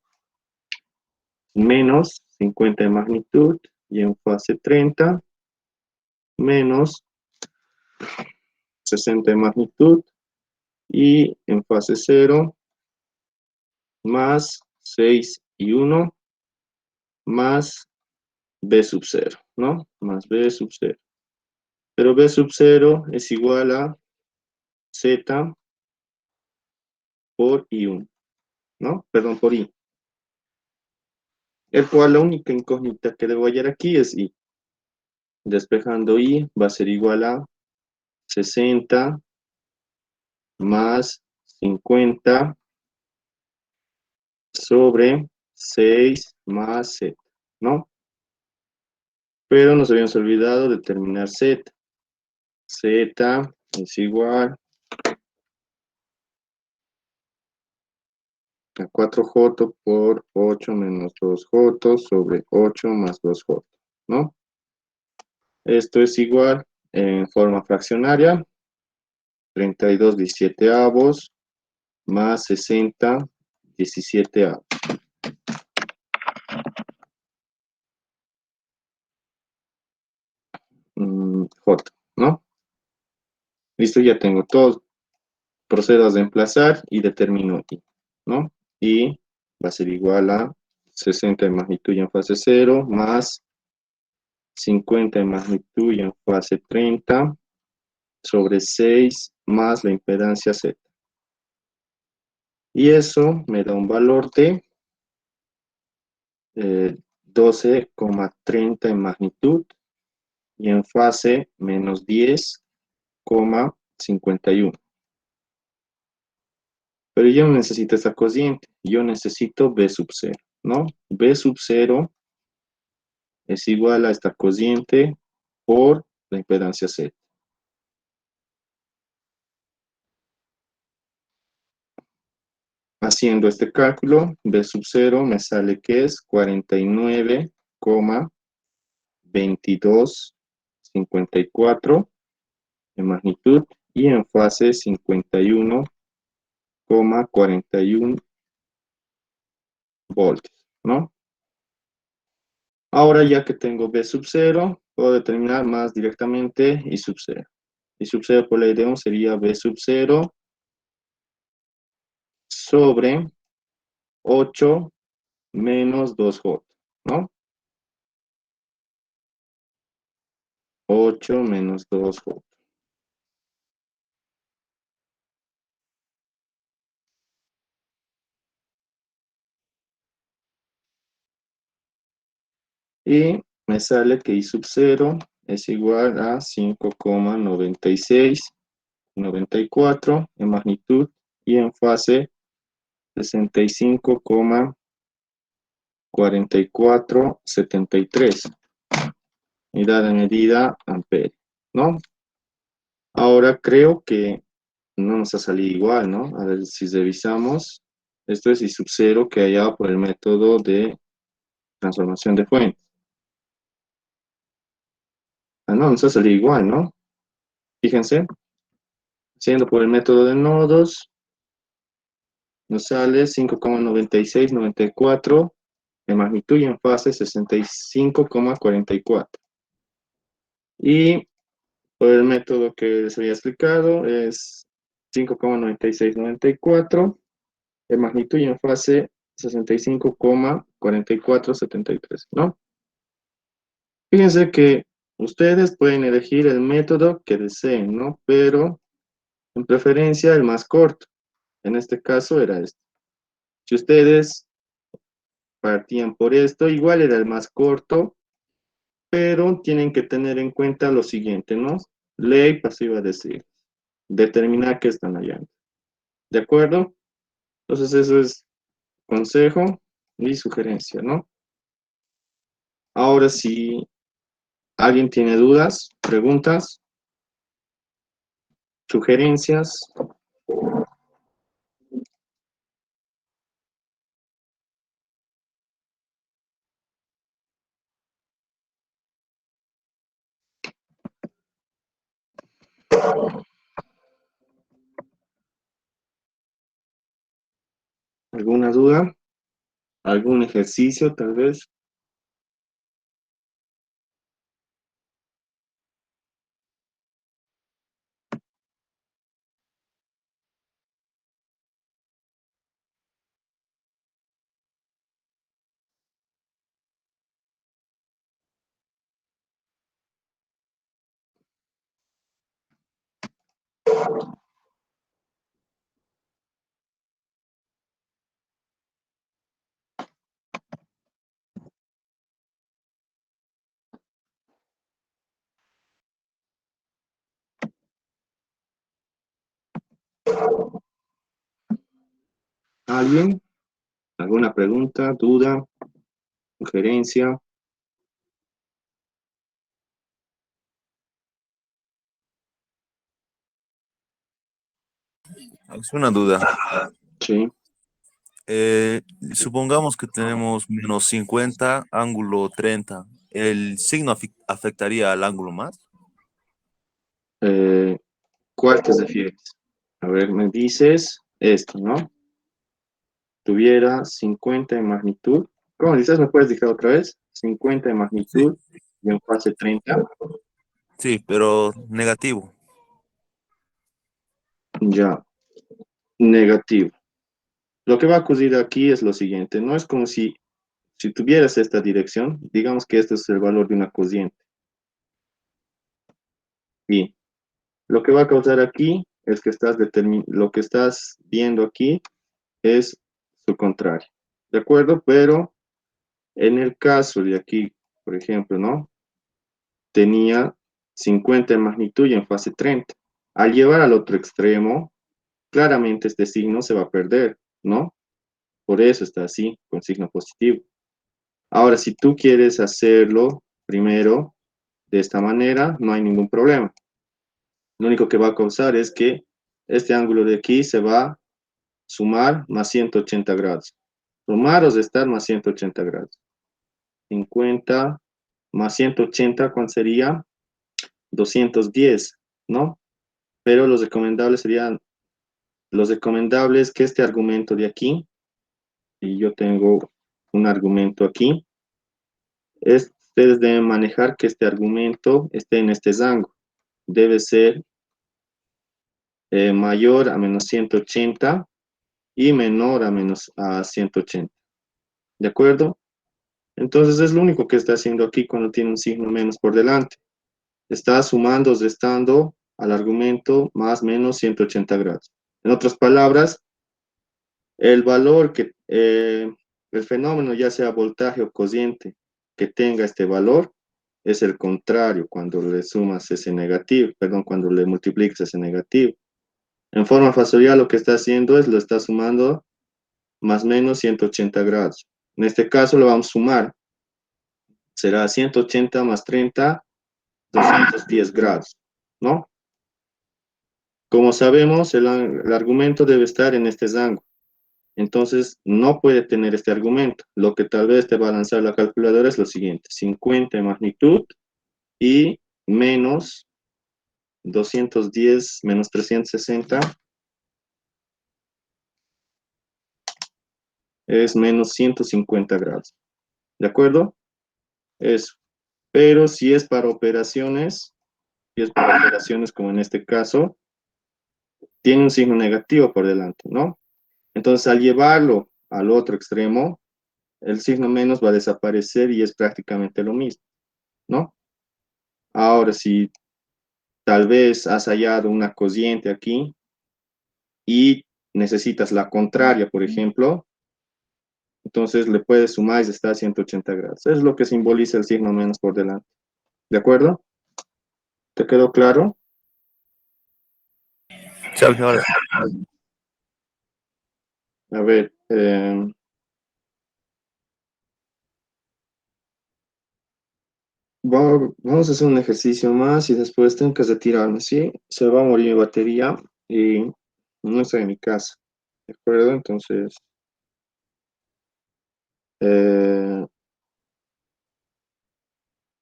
menos 50 de magnitud y en fase 30, menos 60 de magnitud y en fase 0, más 6 y 1, más B sub 0, ¿no? Más B sub 0. Pero B sub 0 es igual a Z por I1, ¿no? Perdón, por I. El cual la única incógnita que debo hallar aquí es I. Despejando I va a ser igual a 60 más 50 sobre 6 más Z, ¿no? Pero nos habíamos olvidado de determinar Z. Z es igual a 4J por 8 menos 2J sobre 8 más 2J, ¿no? Esto es igual en forma fraccionaria, 32/17 más 60/17. J, ¿no? Listo, ya tengo todo. Procedo a reemplazar y determino I, ¿no? Y va a ser igual a 60 de magnitud y en fase 0 más 50 de magnitud y en fase 30 sobre 6 más la impedancia Z. Y eso me da un valor de 12,30 en magnitud y en fase menos 10,51. Pero yo no necesito esta cociente, yo necesito B sub 0, ¿no? B sub 0 es igual a esta cociente por la impedancia Z. Haciendo este cálculo, B sub 0 me sale que es 49,2254 en magnitud y en fase 51,41 voltios, ¿no? Ahora ya que tengo B sub 0, puedo determinar más directamente I sub 0. I sub 0 por ley de Ohm sería B sub 0 sobre 8 menos 2J, ¿no? 8 menos 2J. Y me sale que I sub 0 es igual a 5,9694 en magnitud y en fase 65,4473. Unidad de medida amperio, ¿no? Ahora creo que no nos ha salido igual, ¿no? A ver si revisamos. Esto es I sub 0 que hallado por el método de transformación de fuente. Ah, no, nos ha salido igual, ¿no? Fíjense, haciendo por el método de nodos, nos sale 5,9694 en magnitud y en fase 65,44. Y por el método que les había explicado es 5,9694 en magnitud y en fase 65,4473, ¿no? Fíjense que ustedes pueden elegir el método que deseen, ¿no? Pero en preferencia el más corto. En este caso era este. Si ustedes partían por esto, igual era el más corto, pero tienen que tener en cuenta lo siguiente, ¿no? Ley pasiva de siglas. Determinar qué están hallando. ¿De acuerdo? Entonces eso es consejo y sugerencia, ¿no? Ahora, si alguien tiene dudas, preguntas, sugerencias, alguna duda, algún ejercicio tal vez. ¿Alguien? ¿Alguna pregunta, duda, sugerencia? Es una duda. Sí. Eh, Supongamos que tenemos -50, ángulo 30. ¿El signo afectaría al ángulo más? Eh, ¿Cuál te refieres? A ver, me dices esto, ¿no? Tuviera 50 en magnitud. ¿Cómo dices? ¿Me puedes decir otra vez? 50 en Sí. magnitud y en fase 30. Sí, pero negativo. Ya, negativo. Lo que va a ocurrir aquí es lo siguiente. No es como si tuvieras esta dirección, digamos que este es el valor de una cociente. Y lo que va a causar aquí es que lo que estás viendo aquí es su contrario. ¿De acuerdo? Pero en el caso de aquí, por ejemplo, ¿no? Tenía 50 en magnitud y en fase 30. Al llevar al otro extremo, claramente este signo se va a perder, ¿no? Por eso está así, con signo positivo. Ahora, si tú quieres hacerlo primero de esta manera, no hay ningún problema. Lo único que va a causar es que este ángulo de aquí se va a sumar más 180 grados. Sumar o restar más 180 grados. 50 más 180, ¿cuánto sería? 210, ¿no? Pero los recomendables que este argumento de aquí, y yo tengo un argumento aquí, ustedes deben manejar que este argumento esté en este rango. Debe ser mayor a -180 y menor a 180. ¿De acuerdo? Entonces es lo único que está haciendo aquí cuando tiene un signo menos por delante. Está sumando, restando al argumento más menos 180 grados. En otras palabras, el valor el fenómeno, ya sea voltaje o cociente, que tenga este valor, es el contrario cuando le sumas ese negativo, perdón, cuando le multiplicas ese negativo. En forma factorial lo que está haciendo es lo está sumando más menos 180 grados. En este caso lo vamos a sumar. Será 180 más 30, 210 grados, ¿no? Como sabemos, el argumento debe estar en este rango. Entonces, no puede tener este argumento. Lo que tal vez te va a lanzar la calculadora es lo siguiente: 50 en magnitud y menos 210 menos 360 es menos 150 grados. ¿De acuerdo? Eso. Pero si es para operaciones como en este caso, tiene un signo negativo por delante, ¿no? Entonces, al llevarlo al otro extremo, el signo menos va a desaparecer y es prácticamente lo mismo. ¿no? Ahora, si tal vez has hallado una cociente aquí y necesitas la contraria, por ejemplo, entonces le puedes sumar y está a 180 grados. Es lo que simboliza el signo menos por delante. ¿De acuerdo? ¿Te quedó claro? Sí, ahora, A ver, vamos a hacer un ejercicio más y después tengo que retirarme, ¿sí? Se va a morir mi batería y no estoy en mi casa. ¿De acuerdo? Entonces, eh,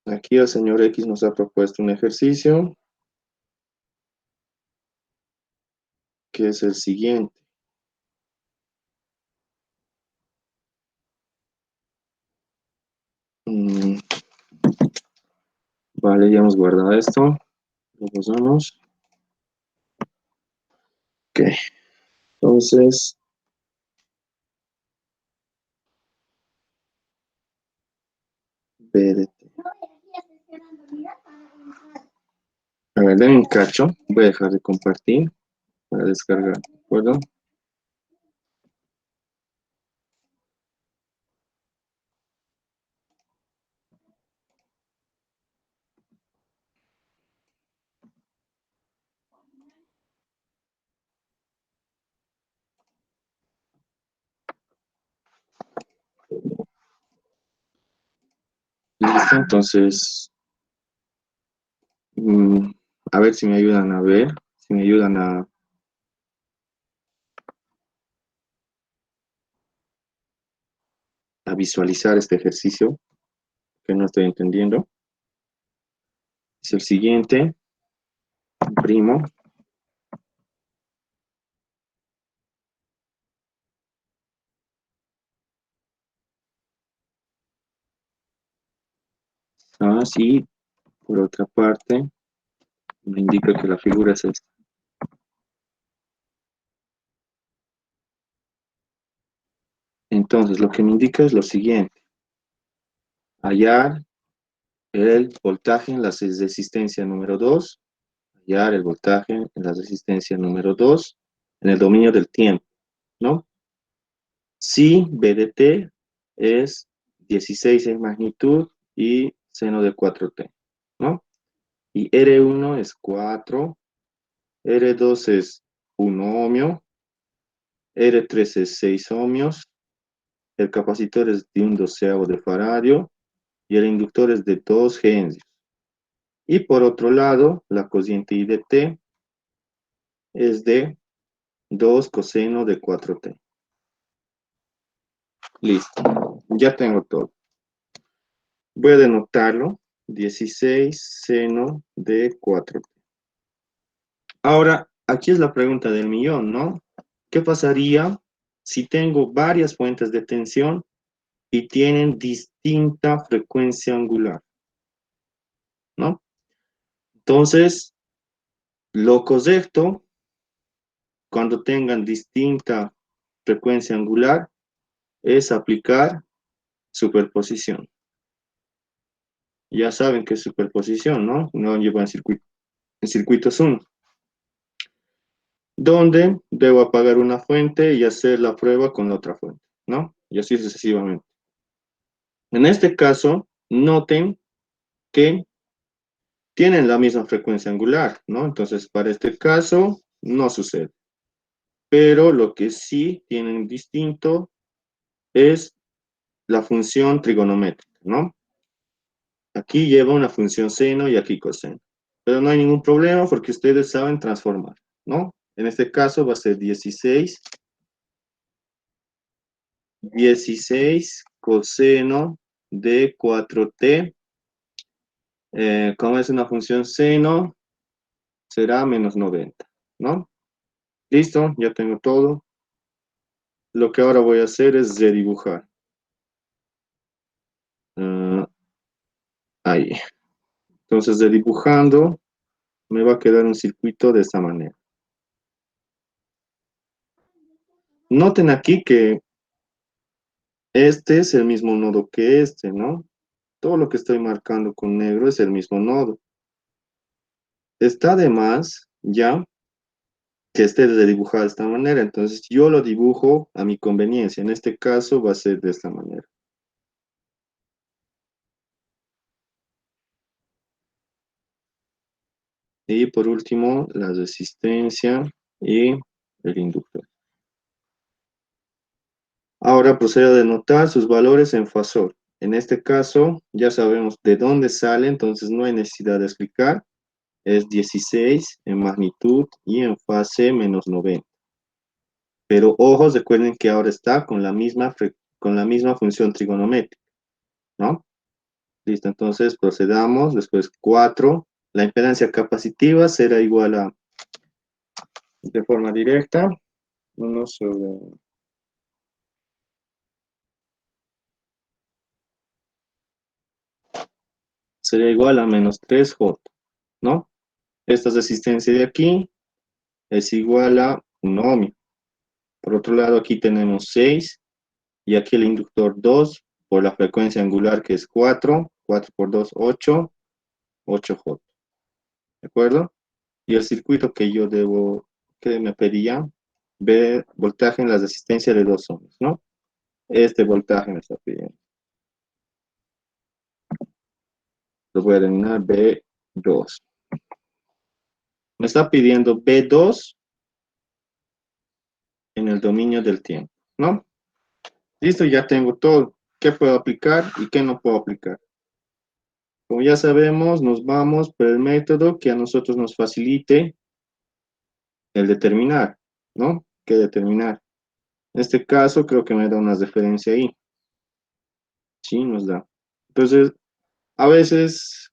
aquí el señor X nos ha propuesto un ejercicio que es el siguiente. Mm, vale, ya hemos guardado esto. Lo pasamos. Ok, entonces, BDT. A ver, denme un cacho. Voy a dejar de compartir para descargar. ¿De acuerdo? Listo, entonces, mm, a ver si me ayudan a ver, si me ayudan a visualizar este ejercicio que no estoy entendiendo. Es el siguiente, primo. Ah, sí, por otra parte, me indica que la figura es esta. Entonces, lo que me indica es lo siguiente. Hallar el voltaje en la resistencia número 2, hallar el voltaje en la resistencia número 2 en el dominio del tiempo, ¿no? Si BDT es 16 en magnitud y seno de 4t, ¿no? Y R1 es 4, R2 es 1 ohmio, R3 es 6 ohmios, el capacitor es de un doceavo de faradio y el inductor es de 2 henrios. Y por otro lado, la cociente I de t es de 2 coseno de 4t. Listo, ya tengo todo. Voy a denotarlo, 16 seno de 4t. Ahora, aquí es la pregunta del millón, ¿no? ¿Qué pasaría si tengo varias fuentes de tensión y tienen distinta frecuencia angular, ¿no? Entonces, lo correcto, cuando tengan distinta frecuencia angular, es aplicar superposición. Ya saben que es superposición, ¿no? No llevan circuito. En circuitos 1, donde debo apagar una fuente y hacer la prueba con la otra fuente, ¿no? Y así sucesivamente. En este caso, noten que tienen la misma frecuencia angular, ¿no? Entonces, para este caso, no sucede. Pero lo que sí tienen distinto es la función trigonométrica, ¿no? Aquí lleva una función seno y aquí coseno. Pero no hay ningún problema porque ustedes saben transformar, ¿no? En este caso va a ser 16 coseno de 4t. Como es una función seno, será menos 90, ¿no? Listo, ya tengo todo. Lo que ahora voy a hacer es redibujar. Ah, ahí. Entonces, redibujando, me va a quedar un circuito de esta manera. Noten aquí que este es el mismo nodo que este, ¿no? todo lo que estoy marcando con negro es el mismo nodo. Está de más, ya, que esté dibujado de esta manera. Entonces yo lo dibujo a mi conveniencia. En este caso va a ser de esta manera. Y por último, la resistencia y el inductor. Ahora procedo a denotar sus valores en fasor. En este caso, ya sabemos de dónde sale, entonces no hay necesidad de explicar. Es 16 en magnitud y en fase menos 90. Pero ojos, recuerden que ahora está con la misma función trigonométrica, ¿no? Listo, entonces procedamos. Después 4. La impedancia capacitiva será igual a, de forma directa, 1 sobre... Sería igual a menos 3J, ¿no? Esta resistencia de aquí es igual a 1 ohmio. Por otro lado, aquí tenemos 6 y aquí el inductor 2 por la frecuencia angular que es 4. 4 por 2, 8. 8J. ¿De acuerdo? Y el circuito que me pedía, ver voltaje en la resistencia de 2 ohms, ¿no? Este voltaje me está pidiendo. Lo voy a denominar B2. Me está pidiendo B2 en el dominio del tiempo, ¿no? Listo, ya tengo todo. ¿Qué puedo aplicar y qué no puedo aplicar? Como ya sabemos, nos vamos por el método que a nosotros nos facilite el determinar, ¿no? ¿Qué determinar? En este caso, creo que me da una referencia ahí. Sí, nos da. Entonces, a veces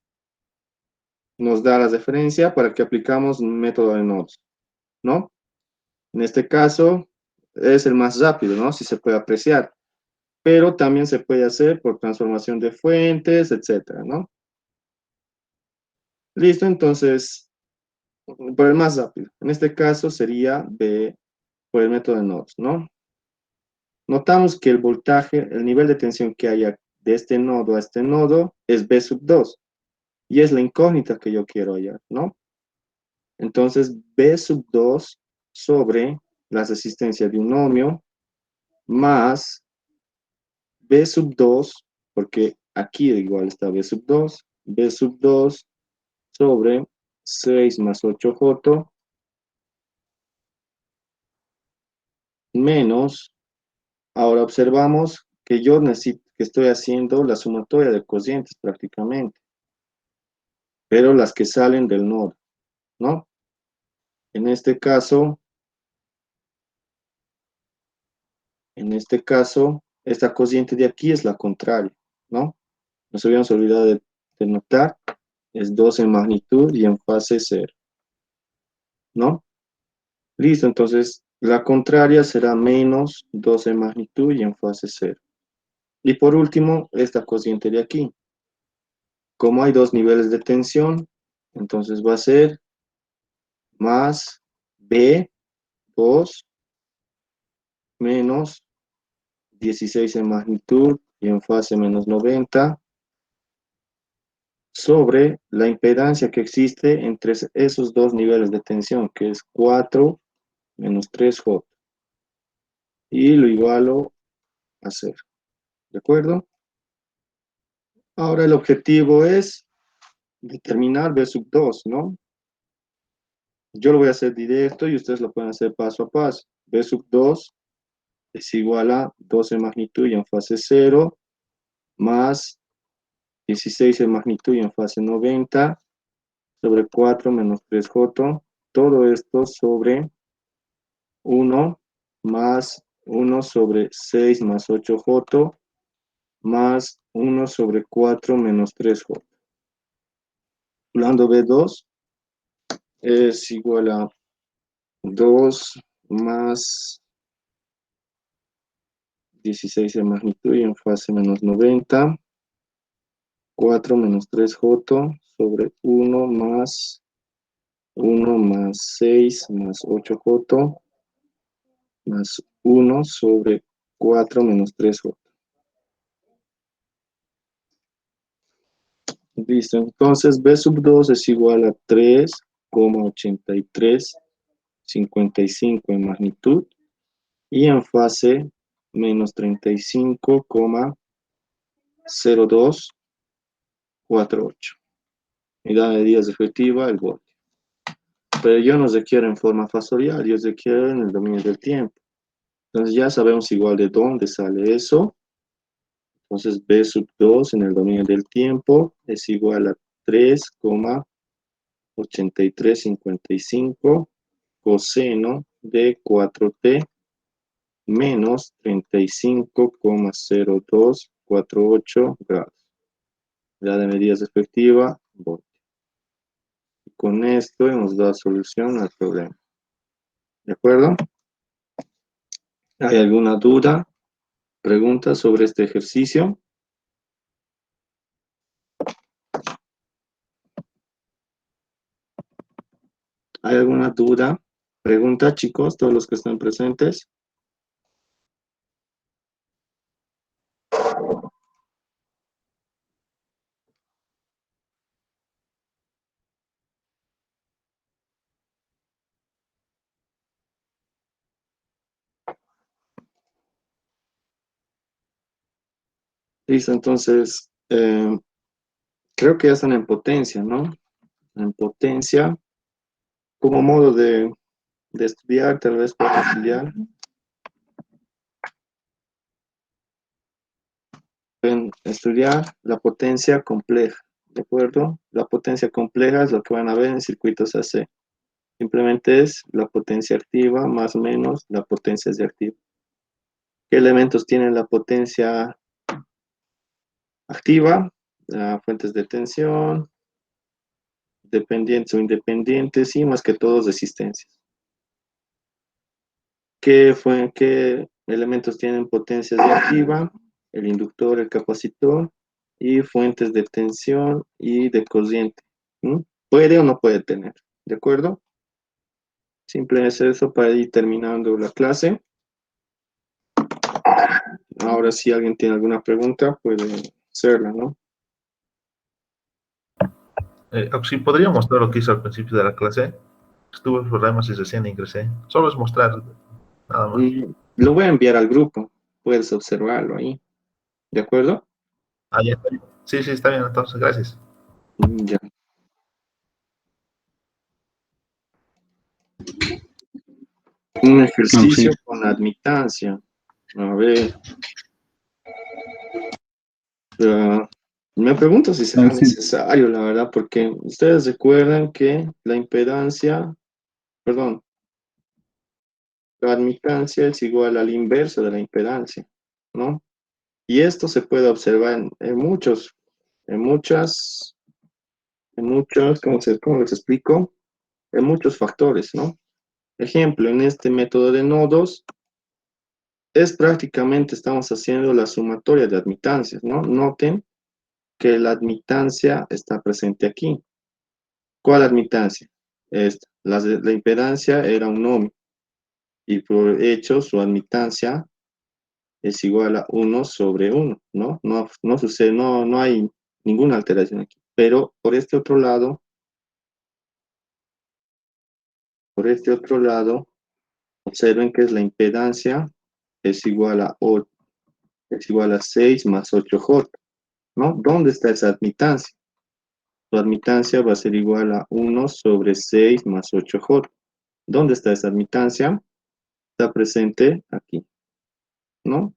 nos da la referencia para que aplicamos un método de nodos, ¿no? En este caso, es el más rápido, ¿no? Si se puede apreciar. Pero también se puede hacer por transformación de fuentes, etcétera, ¿no? Listo, entonces, por el más rápido. En este caso sería B por el método de nodos, ¿no? Notamos que el voltaje, el nivel de tensión que haya de este nodo a este nodo es B sub 2. Y es la incógnita que yo quiero hallar, ¿no? Entonces, B sub 2 sobre la resistencia de un ohmio más B sub 2, porque aquí igual está B sub 2, B sub 2 sobre 6 más 8J menos, ahora observamos que yo necesito, que estoy haciendo la sumatoria de cocientes prácticamente, pero las que salen del nodo, ¿no? En este caso, esta cociente de aquí es la contraria, ¿no? Nos habíamos olvidado de notar, es 2 en magnitud y en fase 0, ¿no? Listo, entonces la contraria será menos 2 en magnitud y en fase 0. Y por último, esta cociente de aquí. Como hay dos niveles de tensión, entonces va a ser más B2 menos 16 en magnitud y en fase menos 90 sobre la impedancia que existe entre esos dos niveles de tensión, que es 4 menos 3J. Y lo igualo a 0. ¿De acuerdo? Ahora el objetivo es determinar B sub 2, ¿no? Yo lo voy a hacer directo y ustedes lo pueden hacer paso a paso. B sub 2 es igual a 12 en magnitud y en fase 0, más 16 en magnitud y en fase 90, sobre 4 menos 3J. Todo esto sobre 1 más 1 sobre 6 más 8J más 1 sobre 4 menos 3J. Calculando B2 es igual a 2 más 16 en magnitud y en fase menos 90, 4 menos 3J sobre 1 más 6 más 8J más 1 sobre 4 menos 3J. Listo, entonces B sub 2 es igual a 3,8355 en magnitud y en fase menos 35,0248. Unidad de medidas efectiva, el voltio. Pero yo no requiero en forma fasorial, yo requiero en el dominio del tiempo. Entonces ya sabemos igual de dónde sale eso. Entonces B sub 2 en el dominio del tiempo es igual a 3,8355 coseno de 4t menos 35,0248 grados. La de medidas efectiva, voltio. Y con esto hemos dado solución al problema. ¿De acuerdo? ¿Hay alguna duda, pregunta sobre este ejercicio? ¿Hay alguna duda, pregunta, chicos, todos los que están presentes? Listo, entonces, creo que ya están en potencia, ¿no? En potencia, como modo de estudiar, tal vez para estudiar. Pueden estudiar la potencia compleja, ¿de acuerdo? La potencia compleja es lo que van a ver en circuitos AC. Simplemente es la potencia activa más o menos la potencia reactiva. ¿Qué elementos tienen la potencia activa? Fuentes de tensión, dependientes o independientes y más que todo resistencias. ¿Qué elementos tienen potencia reactiva? El inductor, el capacitor y fuentes de tensión y de corriente. ¿Mm? ¿Puede o no puede tener? ¿De acuerdo? Simple es eso para ir terminando la clase. Ahora si alguien tiene alguna pregunta puede hacerla, ¿no? Si podría mostrar lo que hice al principio de la clase. Tuve problemas y recién ingresé. Solo es mostrar, nada más. Lo voy a enviar al grupo. Puedes observarlo ahí. ¿De acuerdo? Ah, ya está bien. Sí, sí, está bien, entonces, gracias. Ya. Un ejercicio con admitancia. A ver. Me pregunto si será necesario, la verdad, porque ustedes recuerdan que la impedancia, perdón, la admitancia es igual al inverso de la impedancia, ¿no? Y esto se puede observar en muchas, ¿cómo les explico? En muchos factores, ¿no? Ejemplo, en este método de nodos, es prácticamente estamos haciendo la sumatoria de admitancias, ¿no? Noten que la admitancia está presente aquí. ¿Cuál admitancia? Esta. La impedancia era un ohmio y por hecho su admitancia es igual a 1/1, ¿no? No sucede, no hay ninguna alteración aquí. Pero por este otro lado, observen que es la impedancia es igual a 6 más 8J, ¿no? ¿Dónde está esa admitancia? Su admitancia va a ser igual a 1/6 más 8J. ¿Dónde está esa admitancia? Está presente aquí, ¿no?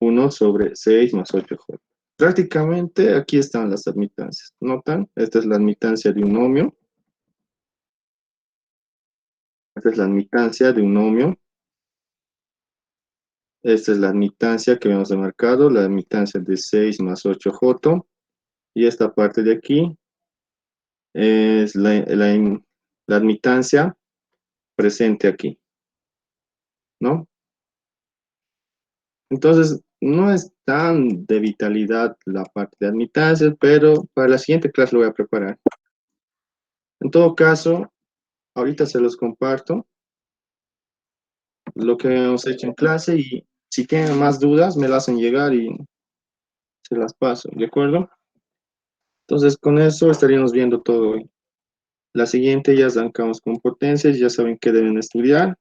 1/6 más 8J. Prácticamente aquí están las admitancias. ¿Notan? Esta es la admitancia de un ohmio. Esta es la admitancia de un ohmio. Esta es la admitancia que habíamos marcado, la admitancia de 6 más 8J. Y esta parte de aquí es la admitancia presente aquí, ¿no? Entonces, no es tan de vitalidad la parte de admitancias, pero para la siguiente clase lo voy a preparar. En todo caso, ahorita se los comparto lo que hemos hecho en clase y si tienen más dudas me las hacen llegar y se las paso, ¿de acuerdo? Entonces, con eso estaríamos viendo todo hoy. La siguiente ya arrancamos con potencias, ya saben que deben estudiar.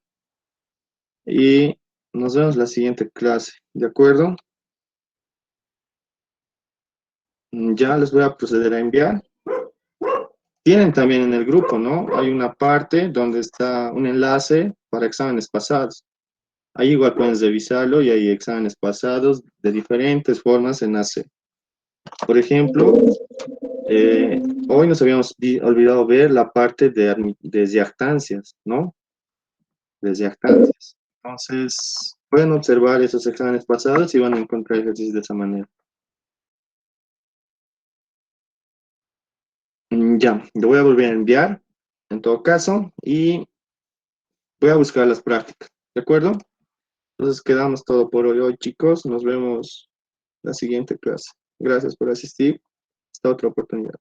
Y nos vemos la siguiente clase, ¿de acuerdo? Ya les voy a proceder a enviar. Tienen también en el grupo, ¿no? Hay una parte donde está un enlace para exámenes pasados. Ahí igual pueden revisarlo y hay exámenes pasados de diferentes formas en AC. Por ejemplo, hoy nos habíamos olvidado ver la parte de reactancias, ¿no? De reactancias. Entonces, pueden observar esos exámenes pasados y van a encontrar ejercicios de esa manera. Ya, lo voy a volver a enviar, en todo caso, y voy a buscar las prácticas, ¿de acuerdo? Entonces quedamos todo por hoy, chicos. Nos vemos la siguiente clase. Gracias por asistir. Hasta otra oportunidad.